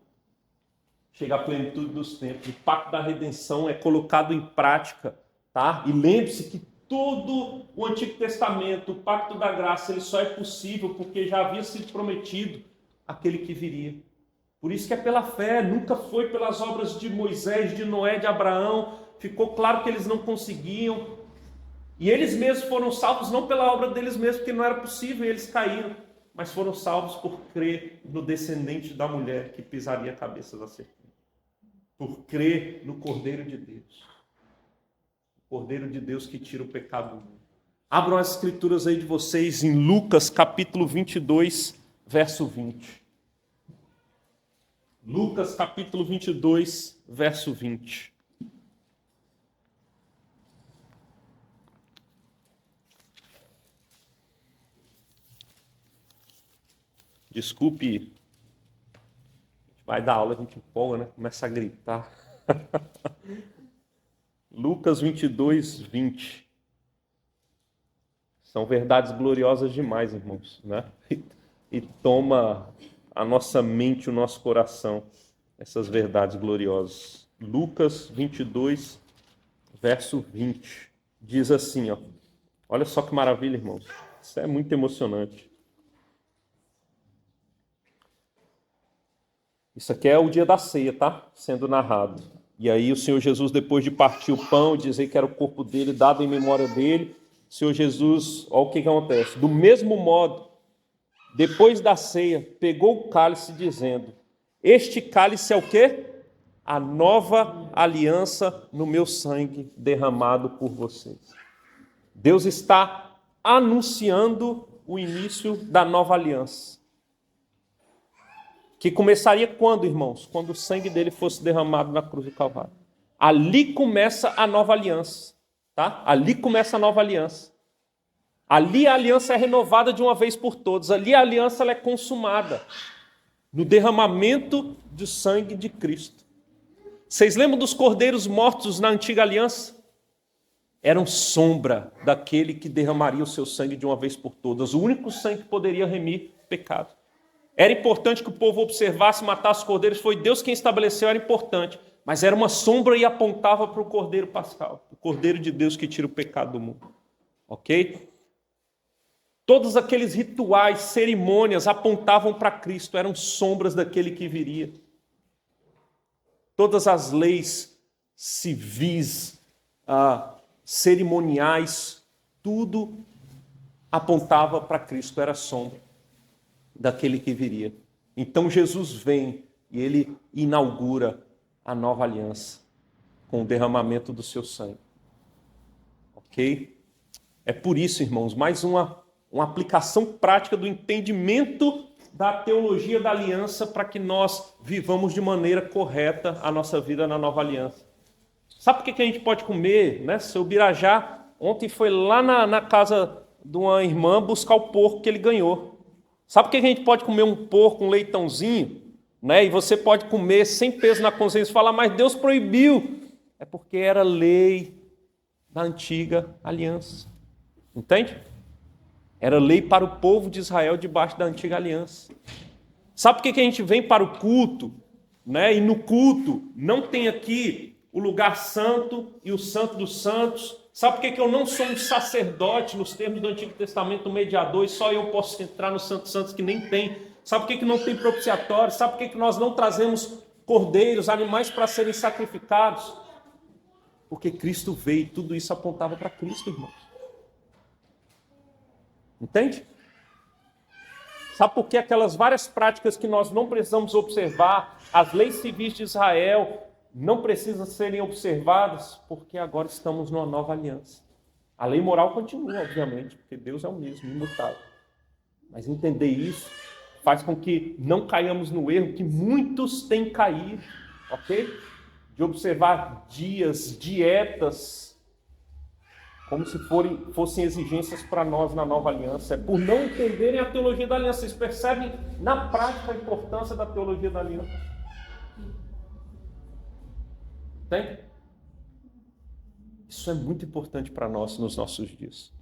chega à plenitude dos tempos. O pacto da redenção é colocado em prática, tá? E lembre-se que todo o Antigo Testamento, o pacto da graça, ele só é possível porque já havia sido prometido aquele que viria. Por isso que é pela fé, nunca foi pelas obras de Moisés, de Noé, de Abraão. Ficou claro que eles não conseguiam. E eles mesmos foram salvos não pela obra deles mesmos, porque não era possível, e eles caíram. Mas foram salvos por crer no descendente da mulher que pisaria a cabeça da serpente. Por crer no Cordeiro de Deus. O Cordeiro de Deus que tira o pecado do mundo. Abram as escrituras aí de vocês em Lucas capítulo 22, verso 20. Lucas capítulo 22, verso 20. Desculpe, vai dar aula, a gente empolga, né? Começa a gritar. Lucas 22, 20. São verdades gloriosas demais, irmãos, né? E toma a nossa mente, o nosso coração, essas verdades gloriosas. Lucas 22, verso 20. Diz assim, ó. Olha só que maravilha, irmãos. Isso é muito emocionante. Isso aqui é o dia da ceia, tá? Sendo narrado. E aí o Senhor Jesus, depois de partir o pão e dizer que era o corpo dele, dado em memória dele, o Senhor Jesus, olha o que acontece. Do mesmo modo, depois da ceia, pegou o cálice dizendo, este cálice é o quê? A nova aliança no meu sangue derramado por vocês. Deus está anunciando o início da nova aliança. Que começaria quando, irmãos? Quando o sangue dele fosse derramado na cruz do Calvário. Ali começa a nova aliança, tá? Ali começa a nova aliança. Ali a aliança é renovada de uma vez por todas. Ali a aliança ela é consumada no derramamento do sangue de Cristo. Vocês lembram dos cordeiros mortos na antiga aliança? Eram sombra daquele que derramaria o seu sangue de uma vez por todas. O único sangue que poderia remir pecado. Era importante que o povo observasse, matasse os cordeiros. Foi Deus quem estabeleceu, era importante. Mas era uma sombra e apontava para o cordeiro pascal. O cordeiro de Deus que tira o pecado do mundo. Ok? Todos aqueles rituais, cerimônias apontavam para Cristo, eram sombras daquele que viria. Todas as leis civis, cerimoniais, tudo apontava para Cristo, era sombra daquele que viria. Então Jesus vem e ele inaugura a nova aliança com o derramamento do seu sangue. Ok? É por isso, irmãos, mais uma aplicação prática do entendimento da teologia da aliança para que nós vivamos de maneira correta a nossa vida na nova aliança. Sabe por que a gente pode comer, né? Seu Birajá ontem foi lá na casa de uma irmã buscar o porco que ele ganhou. Sabe por que a gente pode comer um porco, um leitãozinho? né? E você pode comer sem peso na consciência e falar, mas Deus proibiu. É porque era lei da antiga aliança. Entende? Era lei para o povo de Israel debaixo da antiga aliança. Sabe por que a gente vem para o culto, né? E no culto não tem aqui o lugar santo e o santo dos santos? Sabe por que eu não sou um sacerdote nos termos do Antigo Testamento, um mediador, e só eu posso entrar no Santo dos Santos que nem tem? Sabe por que não tem propiciatório? Sabe por que nós não trazemos cordeiros, animais para serem sacrificados? Porque Cristo veio e tudo isso apontava para Cristo, irmãos. Entende? Sabe por que aquelas várias práticas que nós não precisamos observar, as leis civis de Israel, não precisam serem observadas? Porque agora estamos numa nova aliança. A lei moral continua, obviamente, porque Deus é o mesmo, imutável. Mas entender isso faz com que não caiamos no erro que muitos têm caído, ok? De observar dias, dietas, como se fossem exigências para nós na nova aliança. É por não entenderem a teologia da aliança. Vocês percebem na prática a importância da teologia da aliança? Tem? Isso é muito importante para nós nos nossos dias.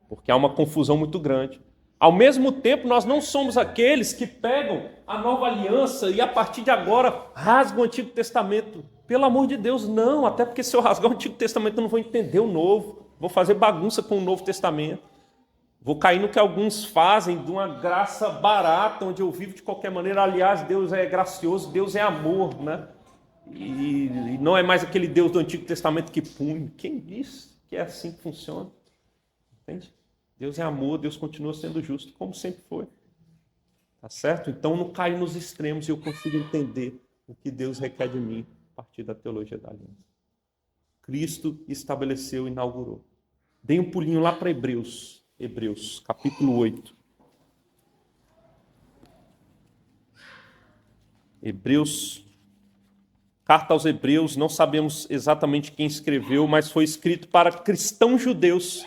Porque há uma confusão muito grande. Ao mesmo tempo, nós não somos aqueles que pegam a nova aliança e a partir de agora rasgam o Antigo Testamento. Pelo amor de Deus, não. Até porque se eu rasgar o Antigo Testamento eu não vou entender o Novo. Vou fazer bagunça com o Novo Testamento. Vou cair no que alguns fazem de uma graça barata, onde eu vivo de qualquer maneira. Aliás, Deus é gracioso, Deus é amor, né? E não é mais aquele Deus do Antigo Testamento que pune. Quem disse que é assim que funciona? Entende? Deus é amor, Deus continua sendo justo, como sempre foi. Tá certo? Então não caio nos extremos e eu consigo entender o que Deus requer de mim a partir da teologia da aliança. Cristo estabeleceu e inaugurou. Dei um pulinho lá para Hebreus, capítulo 8. Carta aos Hebreus, não sabemos exatamente quem escreveu, mas foi escrito para cristãos judeus,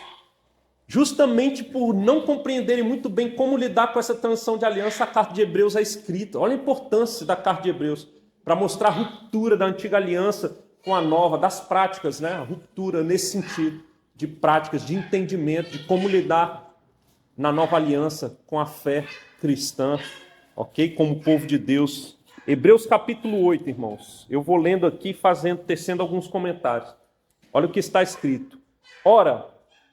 justamente por não compreenderem muito bem como lidar com essa transição de aliança. A carta de Hebreus é escrita. Olha a importância da carta de Hebreus, para mostrar a ruptura da antiga aliança com a nova, das práticas, né? A ruptura nesse sentido, de práticas, de entendimento, de como lidar na nova aliança com a fé cristã, ok? Como povo de Deus. Hebreus capítulo 8, irmãos. Eu vou lendo aqui, tecendo alguns comentários. Olha o que está escrito. Ora,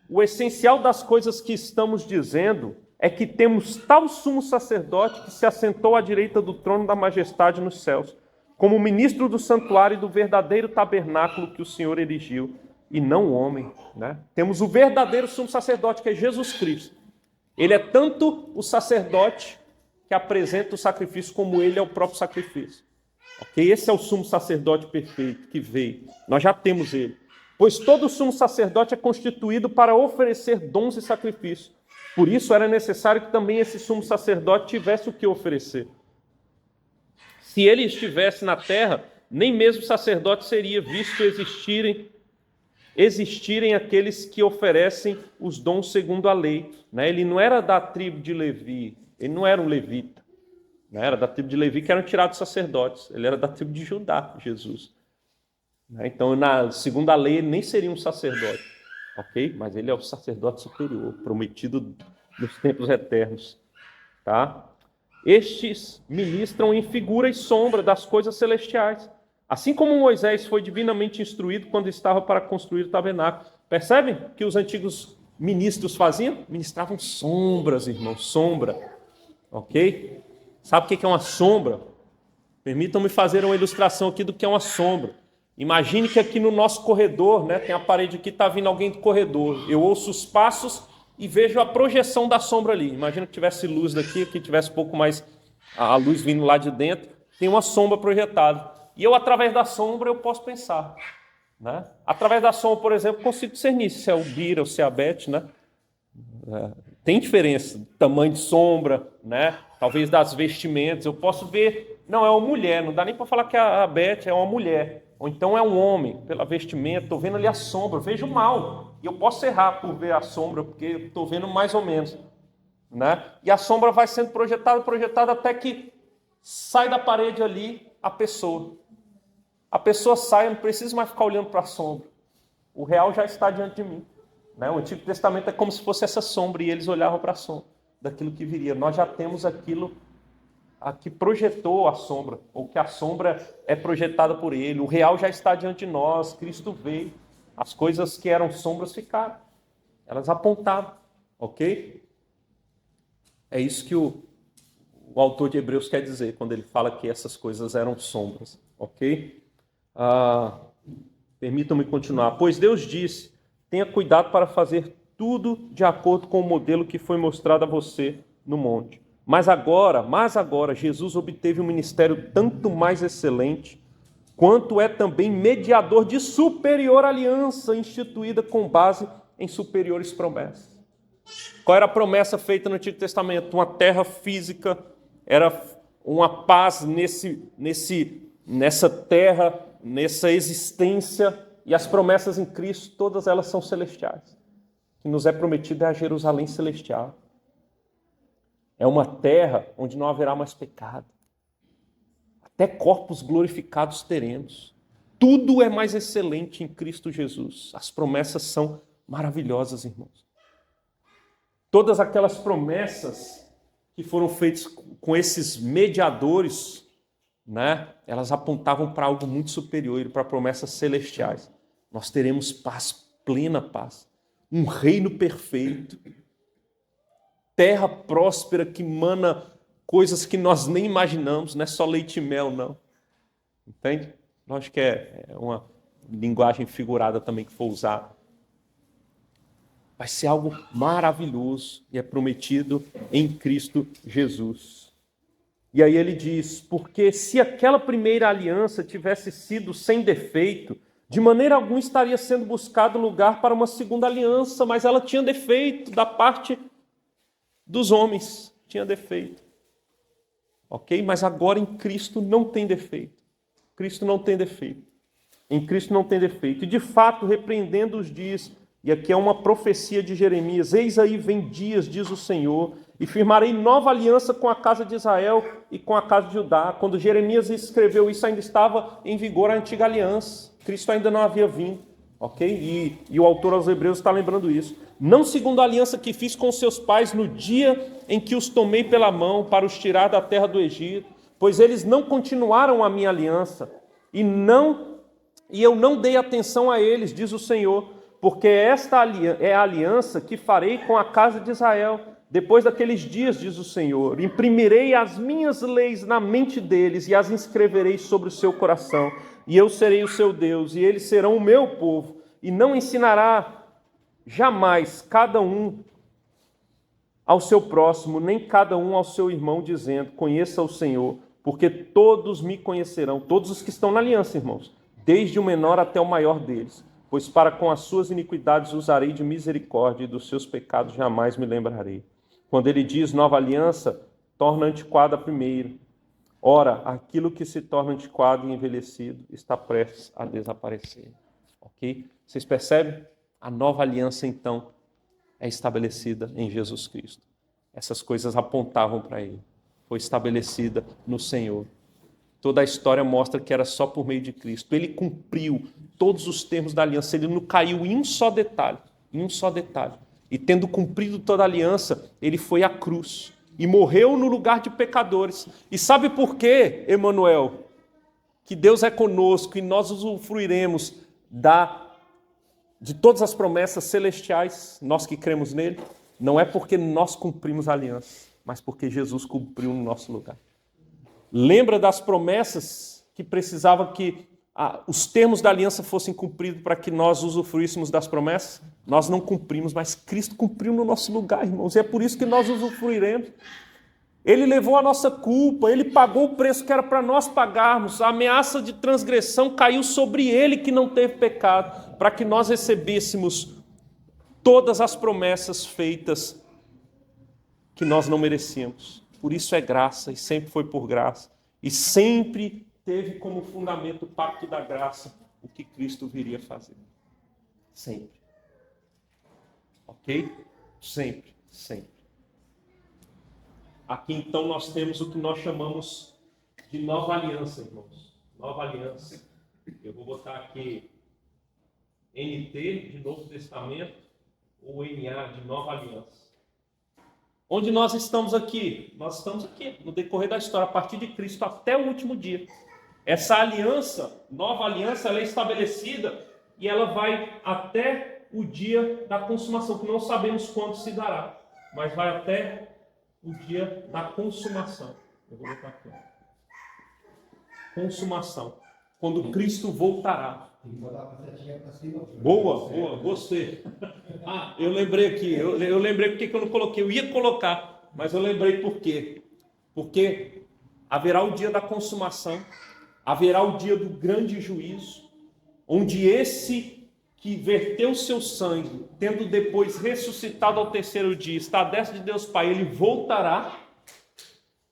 o essencial das coisas que estamos dizendo é que temos tal sumo sacerdote que se assentou à direita do trono da majestade nos céus, como ministro do santuário e do verdadeiro tabernáculo que o Senhor erigiu, e não o homem, né? Temos o verdadeiro sumo sacerdote, que é Jesus Cristo. Ele é tanto o sacerdote que apresenta o sacrifício, como ele é o próprio sacrifício. Okay? Esse é o sumo sacerdote perfeito que veio. Nós já temos ele. Pois todo sumo sacerdote é constituído para oferecer dons e sacrifícios. Por isso era necessário que também esse sumo sacerdote tivesse o que oferecer. Se ele estivesse na terra, nem mesmo sacerdote seria, visto existirem aqueles que oferecem os dons segundo a lei. Né? Ele não era da tribo de Levi, ele não era um levita. Né? Era da tribo de Levi que eram tirados sacerdotes. Ele era da tribo de Judá, Jesus. Então, segundo a lei, ele nem seria um sacerdote, ok? Mas ele é o sacerdote superior, prometido nos tempos eternos, tá? Estes ministram em figura e sombra das coisas celestiais, assim como Moisés foi divinamente instruído quando estava para construir o tabernáculo. Percebem que os antigos ministros faziam? Ministravam sombras, irmãos, sombra, ok? Sabe o que é uma sombra? Permitam-me fazer uma ilustração aqui do que é uma sombra. Imagine que aqui no nosso corredor, né, tem a parede aqui, está vindo alguém do corredor. Eu ouço os passos e vejo a projeção da sombra ali. Imagina que tivesse luz daqui, que tivesse um pouco mais a luz vindo lá de dentro. Tem uma sombra projetada. E eu, através da sombra, eu posso pensar. Né? Através da sombra, por exemplo, consigo discernir se é o Bira ou se é a Beth. Né? Tem diferença, tamanho de sombra, né? Talvez das vestimentas. Eu posso ver, não, é uma mulher. Não dá nem para falar que a Beth é uma mulher. Ou então é um homem, pela vestimenta, estou vendo ali a sombra, vejo mal. E eu posso errar por ver a sombra, porque estou vendo mais ou menos. Né? E a sombra vai sendo projetada até que sai da parede ali a pessoa. A pessoa sai, eu não preciso mais ficar olhando para a sombra. O real já está diante de mim. Né? O Antigo Testamento é como se fosse essa sombra, e eles olhavam para a sombra daquilo que viria. Nós já temos aquilo a que projetou a sombra, ou que a sombra é projetada por ele. O real já está diante de nós, Cristo veio. As coisas que eram sombras ficaram. Elas apontavam, ok? É isso que o autor de Hebreus quer dizer, quando ele fala que essas coisas eram sombras, ok? Permitam-me continuar. Pois Deus disse, tenha cuidado para fazer tudo de acordo com o modelo que foi mostrado a você no monte. Mas agora, Jesus obteve um ministério tanto mais excelente, quanto é também mediador de superior aliança, instituída com base em superiores promessas. Qual era a promessa feita no Antigo Testamento? Uma terra física, era uma paz nessa terra, nessa existência, e as promessas em Cristo, todas elas são celestiais. O que nos é prometido é a Jerusalém celestial. É uma terra onde não haverá mais pecado. Até corpos glorificados teremos. Tudo é mais excelente em Cristo Jesus. As promessas são maravilhosas, irmãos. Todas aquelas promessas que foram feitas com esses mediadores, né, elas apontavam para algo muito superior, para promessas celestiais. Nós teremos paz, plena paz. Um reino perfeito. Terra próspera que mana coisas que nós nem imaginamos, não é só leite e mel, não. Entende? Lógico que é uma linguagem figurada também que for usar. Vai ser algo maravilhoso e é prometido em Cristo Jesus. E aí ele diz, porque se aquela primeira aliança tivesse sido sem defeito, de maneira alguma estaria sendo buscado lugar para uma segunda aliança, mas ela tinha defeito da parte dos homens, tinha defeito. Ok? Mas agora em Cristo não tem defeito. Cristo não tem defeito. Em Cristo não tem defeito. E de fato, repreendendo-os dias, e aqui é uma profecia de Jeremias, eis aí vem dias, diz o Senhor, e firmarei nova aliança com a casa de Israel e com a casa de Judá. Quando Jeremias escreveu isso, ainda estava em vigor a antiga aliança. Cristo ainda não havia vindo. Ok? E o autor aos Hebreus está lembrando isso. Não segundo a aliança que fiz com seus pais no dia em que os tomei pela mão para os tirar da terra do Egito, pois eles não continuaram a minha aliança, e eu não dei atenção a eles, diz o Senhor, porque esta é a aliança que farei com a casa de Israel. Depois daqueles dias, diz o Senhor, imprimirei as minhas leis na mente deles e as inscreverei sobre o seu coração. E eu serei o seu Deus, e eles serão o meu povo. E não ensinará jamais cada um ao seu próximo, nem cada um ao seu irmão, dizendo, conheça o Senhor, porque todos me conhecerão, todos os que estão na aliança, irmãos, desde o menor até o maior deles. Pois para com as suas iniquidades usarei de misericórdia, e dos seus pecados jamais me lembrarei. Quando ele diz nova aliança, torna antiquada a primeira. Ora, aquilo que se torna antiquado e envelhecido está prestes a desaparecer. Ok? Vocês percebem? A nova aliança, então, é estabelecida em Jesus Cristo. Essas coisas apontavam para ele. Foi estabelecida no Senhor. Toda a história mostra que era só por meio de Cristo. Ele cumpriu todos os termos da aliança. Ele não caiu em um só detalhe. Em um só detalhe. E tendo cumprido toda a aliança, ele foi à cruz. E morreu no lugar de pecadores. E sabe por quê, Emanuel? Que Deus é conosco e nós usufruiremos de todas as promessas celestiais, nós que cremos nele. Não é porque nós cumprimos a aliança, mas porque Jesus cumpriu no nosso lugar. Lembra das promessas que precisava que os termos da aliança fossem cumpridos para que nós usufruíssemos das promessas? Nós não cumprimos, mas Cristo cumpriu no nosso lugar, irmãos. E é por isso que nós usufruiremos. Ele levou a nossa culpa, ele pagou o preço que era para nós pagarmos. A ameaça de transgressão caiu sobre ele que não teve pecado, para que nós recebêssemos todas as promessas feitas que nós não merecíamos. Por isso é graça, e sempre foi por graça. E sempre teve como fundamento o pacto da graça, o que Cristo viria fazer. Sempre. Ok? Sempre, sempre. Aqui então nós temos o que nós chamamos de nova aliança, irmãos. Nova aliança. Eu vou botar aqui NT de Novo Testamento ou NA de Nova Aliança. Onde nós estamos aqui? Nós estamos aqui no decorrer da história, a partir de Cristo até o último dia. Essa aliança, nova aliança, ela é estabelecida e ela vai até o dia da consumação, que não sabemos quando se dará, mas vai até o dia da consumação. Eu vou botar aqui. Consumação. Quando Cristo voltará. Boa, gostei. Ah, eu lembrei aqui, eu lembrei porque que eu não coloquei. Eu ia colocar, mas eu lembrei por quê. Porque haverá o dia da consumação, haverá o dia do grande juízo, onde esse que verteu seu sangue, tendo depois ressuscitado ao terceiro dia, está à destra de Deus Pai, ele voltará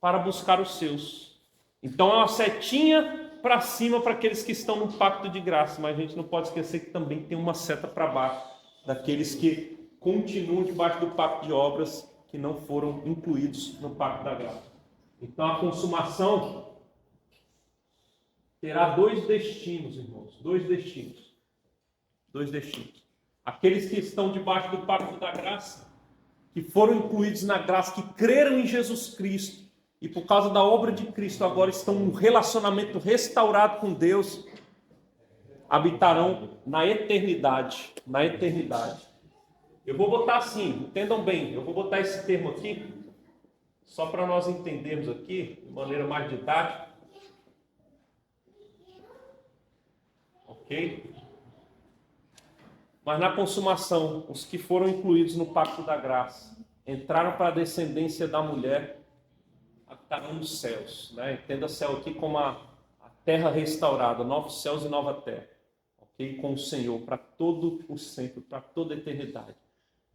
para buscar os seus. Então é uma setinha para cima para aqueles que estão no pacto de graça, mas a gente não pode esquecer que também tem uma seta para baixo daqueles que continuam debaixo do pacto de obras, que não foram incluídos no pacto da graça. Então a consumação terá dois destinos, irmãos, dois destinos. Aqueles que estão debaixo do pacto da graça, que foram incluídos na graça, que creram em Jesus Cristo, e por causa da obra de Cristo agora estão em um relacionamento restaurado com Deus, habitarão na eternidade. Na eternidade. Eu vou botar assim, entendam bem, eu vou botar esse termo aqui, só para nós entendermos aqui, de maneira mais didática. Ok? Mas na consumação, os que foram incluídos no pacto da graça, entraram para a descendência da mulher, habitarão nos céus, né? Entenda céu aqui como a terra restaurada, novos céus e nova terra, ok? Com o Senhor, para todo o sempre, para toda a eternidade.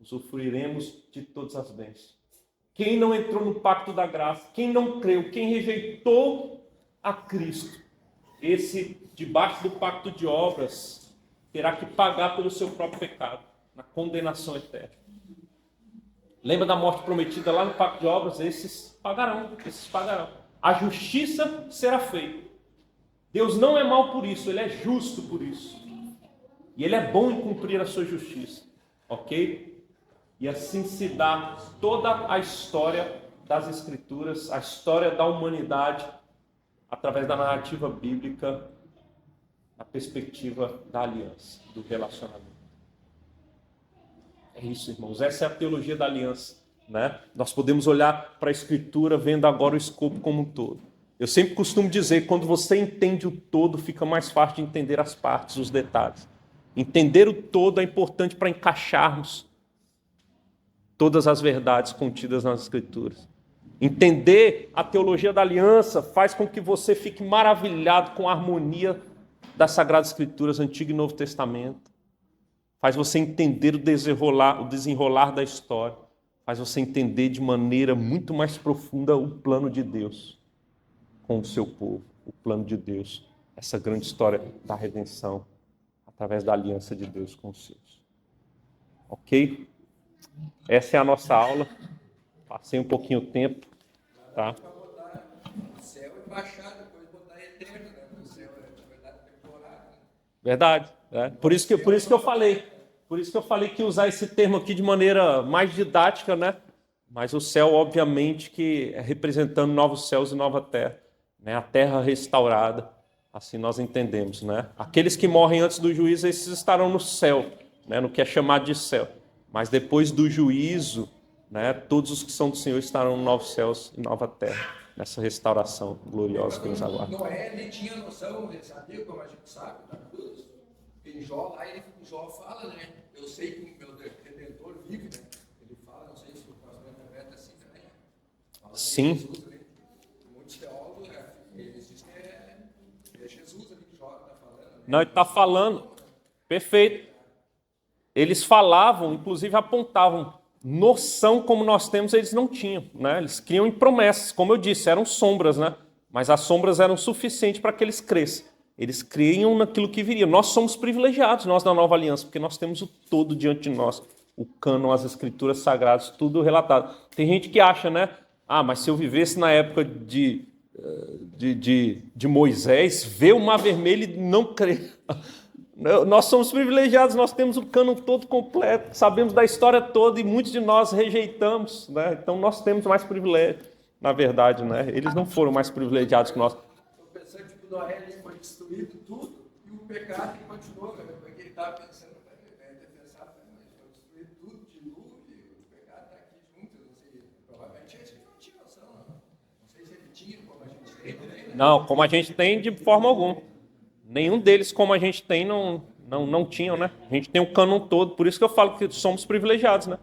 Usufruiremos de todas as bênçãos. Quem não entrou no pacto da graça, quem não creu, quem rejeitou a Cristo, esse, debaixo do pacto de obras, terá que pagar pelo seu próprio pecado, na condenação eterna. Lembra da morte prometida lá no pacto de obras? Esses pagarão. A justiça será feita. Deus não é mau por isso, Ele é justo por isso. E Ele é bom em cumprir a sua justiça. Ok? E assim se dá toda a história das Escrituras, a história da humanidade, através da narrativa bíblica, na perspectiva da aliança, do relacionamento. É isso, irmãos. Essa é a teologia da aliança, né? Nós podemos olhar para a Escritura vendo agora o escopo como um todo. Eu sempre costumo dizer que quando você entende o todo, fica mais fácil de entender as partes, os detalhes. Entender o todo é importante para encaixarmos todas as verdades contidas nas Escrituras. Entender a teologia da aliança faz com que você fique maravilhado com a harmonia das Sagradas Escrituras, Antigo e Novo Testamento. Faz você entender o desenrolar da história. Faz você entender de maneira muito mais profunda o plano de Deus com o seu povo. O plano de Deus, essa grande história da redenção, através da aliança de Deus com os seus. Ok? Essa é a nossa aula. Passei um pouquinho o tempo. Tá? Para botar céu e baixar, depois botar eterno, né? Porque o céu é, na verdade, temporário. Né? Verdade. É. Por isso que eu falei. Por isso que eu falei que usar esse termo aqui de maneira mais didática, né? Mas o céu, obviamente, que é representando novos céus e nova terra, né? A terra restaurada, assim nós entendemos, né? Aqueles que morrem antes do juízo, esses estarão no céu, né? No que é chamado de céu. Mas depois do juízo, né? Todos os que são do Senhor estarão nos novos céus e nova terra, nessa restauração gloriosa que nos aguarda. Noé, ele tinha noção, ele sabia, como a gente sabe, da cruz. Em Jó, lá Jó fala, né? Eu sei que o meu Redentor vive, né? Ele fala, não sei se o pastor interpreta assim também. Fala Sim. Jesus, né? Muitos teólogos, eles dizem que é Jesus ali que Jó está falando. Né? Não, ele está falando. Perfeito. Eles falavam, inclusive apontavam. Noção como nós temos, eles não tinham, né? Eles criam em promessas, como eu disse, eram sombras, né? Mas as sombras eram suficientes para que eles crescem. Eles criam naquilo que viria. Nós somos privilegiados, nós da Nova Aliança, porque nós temos o todo diante de nós. O cânon, as Escrituras Sagradas, tudo relatado. Tem gente que acha, né? Ah, mas se eu vivesse na época de de Moisés, vê o Mar Vermelho e não crê. Nós somos privilegiados, nós temos o cânon todo completo, sabemos da história toda e muitos de nós rejeitamos, né? Então nós temos mais privilégio, na verdade, né? Eles não foram mais privilegiados que nós. Estou pensando que Noé foi destruído tudo e o pecado que continuou, né? Porque ele estava pensando, deve pensar, mas foi destruído tudo, dilúvio, o pecado está aqui junto, não sei, provavelmente esse não tinha noção, não sei se ele tinha, como a gente tem, né? Não, como a gente tem, de forma alguma. Nenhum deles, como a gente tem, não tinham, né? A gente tem o cânon todo, por isso que eu falo que somos privilegiados, né?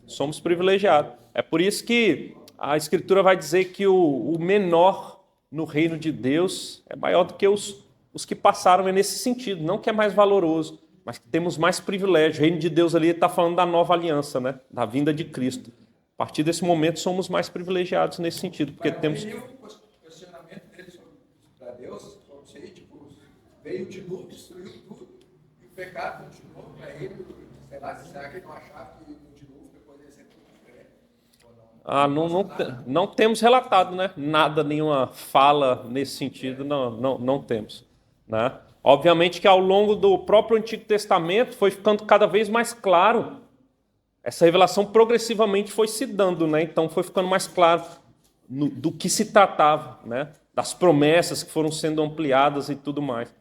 Somos privilegiados. É por isso que a Escritura vai dizer que o menor no reino de Deus é maior do que os que passaram, é nesse sentido, não que é mais valoroso, mas que temos mais privilégio. O reino de Deus ali está falando da nova aliança, né? Da vinda de Cristo. A partir desse momento somos mais privilegiados nesse sentido, porque temos... O questionamento dele para Deus, como sei, tipo, veio o dilúvio, destruiu tudo, e o pecado continuou para ele, sei lá, será que ele não achava que o dilúvio depois ia ser tudo diferente? Não temos relatado, né? Nada, nenhuma fala nesse sentido, não temos, né? Obviamente que ao longo do próprio Antigo Testamento foi ficando cada vez mais claro. Essa revelação progressivamente foi se dando, né? Então foi ficando mais claro do que se tratava, né? Das promessas que foram sendo ampliadas e tudo mais,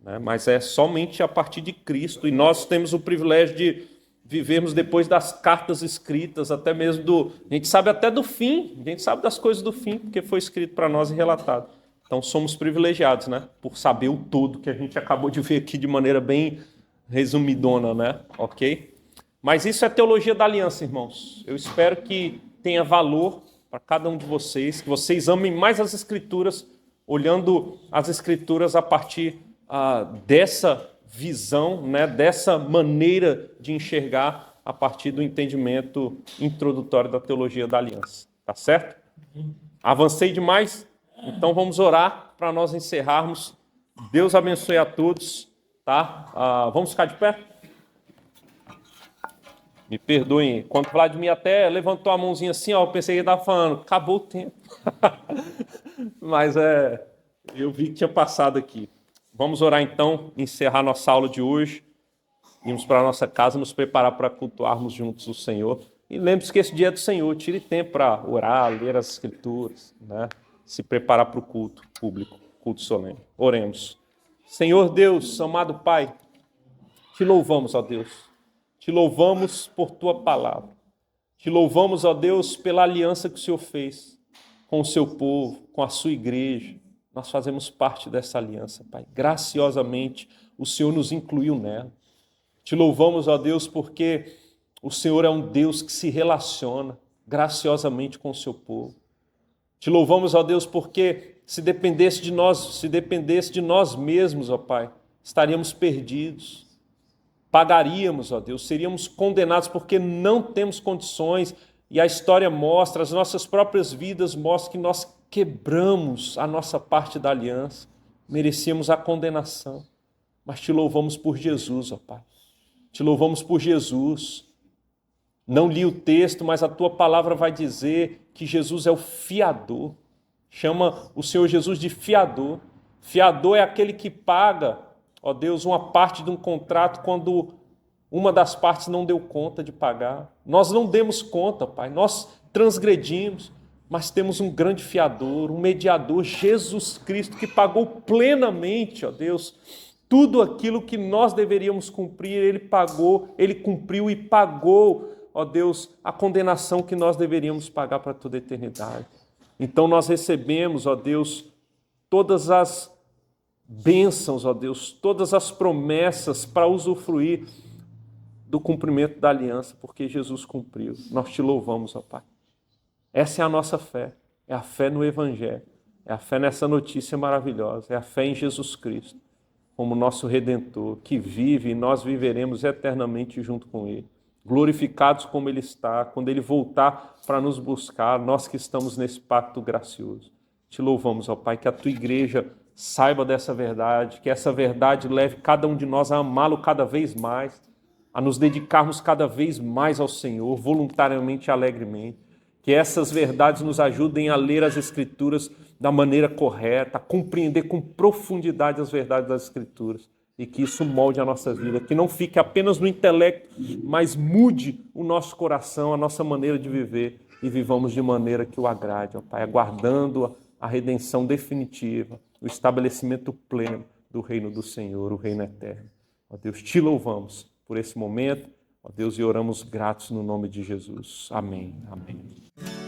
né? Mas é somente a partir de Cristo, e nós temos o privilégio de vivermos depois das cartas escritas, até mesmo a gente sabe até do fim, a gente sabe das coisas do fim, porque foi escrito para nós e relatado. Então somos privilegiados, né? Por saber o todo que a gente acabou de ver aqui de maneira bem resumidona, né? Ok? Mas isso é teologia da aliança, irmãos. Eu espero que tenha valor para cada um de vocês, que vocês amem mais as Escrituras, olhando as Escrituras a partir dessa visão, né, dessa maneira de enxergar a partir do entendimento introdutório da teologia da aliança. Tá certo? Avancei demais? Então vamos orar para nós encerrarmos. Deus abençoe a todos. Tá? Vamos ficar de pé? Me perdoem, quando o Vladimir até levantou a mãozinha assim, ó, eu pensei que ele estava falando, acabou o tempo. Mas eu vi que tinha passado aqui. Vamos orar então, encerrar nossa aula de hoje, irmos para a nossa casa, nos preparar para cultuarmos juntos o Senhor. E lembre-se que esse dia é do Senhor, tire tempo para orar, ler as Escrituras, né? Se preparar para o culto público, culto solene. Oremos. Senhor Deus, amado Pai, te louvamos, ó Deus. Te louvamos por Tua palavra. Te louvamos, ó Deus, pela aliança que o Senhor fez com o Seu povo, com a Sua igreja. Nós fazemos parte dessa aliança, Pai. Graciosamente, o Senhor nos incluiu nela. Te louvamos, ó Deus, porque o Senhor é um Deus que se relaciona graciosamente com o Seu povo. Te louvamos, ó Deus, porque se dependesse de nós mesmos, ó Pai, estaríamos perdidos. Pagaríamos, ó Deus, seríamos condenados porque não temos condições, e a história mostra, as nossas próprias vidas mostram que nós quebramos a nossa parte da aliança, merecíamos a condenação, mas te louvamos por Jesus, ó Pai, te louvamos por Jesus. Não li o texto, mas a Tua palavra vai dizer que Jesus é o fiador, chama o Senhor Jesus de fiador. Fiador é aquele que paga, ó Deus, uma parte de um contrato quando uma das partes não deu conta de pagar. Nós não demos conta, Pai, nós transgredimos, mas temos um grande fiador, um mediador, Jesus Cristo, que pagou plenamente, ó Deus, tudo aquilo que nós deveríamos cumprir, Ele pagou, Ele cumpriu e pagou, ó Deus, a condenação que nós deveríamos pagar para toda a eternidade. Então nós recebemos, ó Deus, todas as bênçãos, ó Deus, todas as promessas para usufruir do cumprimento da aliança, porque Jesus cumpriu. Nós te louvamos, ó Pai. Essa é a nossa fé, é a fé no Evangelho, é a fé nessa notícia maravilhosa, é a fé em Jesus Cristo, como nosso Redentor, que vive e nós viveremos eternamente junto com Ele, glorificados como Ele está, quando Ele voltar para nos buscar, nós que estamos nesse pacto gracioso. Te louvamos, ó Pai, que a Tua igreja saiba dessa verdade, que essa verdade leve cada um de nós a amá-lo cada vez mais, a nos dedicarmos cada vez mais ao Senhor, voluntariamente e alegremente. Que essas verdades nos ajudem a ler as Escrituras da maneira correta, a compreender com profundidade as verdades das Escrituras e que isso molde a nossa vida, que não fique apenas no intelecto, mas mude o nosso coração, a nossa maneira de viver e vivamos de maneira que o agrade, ó Pai, aguardando a redenção definitiva, o estabelecimento pleno do reino do Senhor, o reino eterno. Ó Deus, te louvamos por esse momento, ó Deus, e oramos gratos no nome de Jesus. Amém. Amém.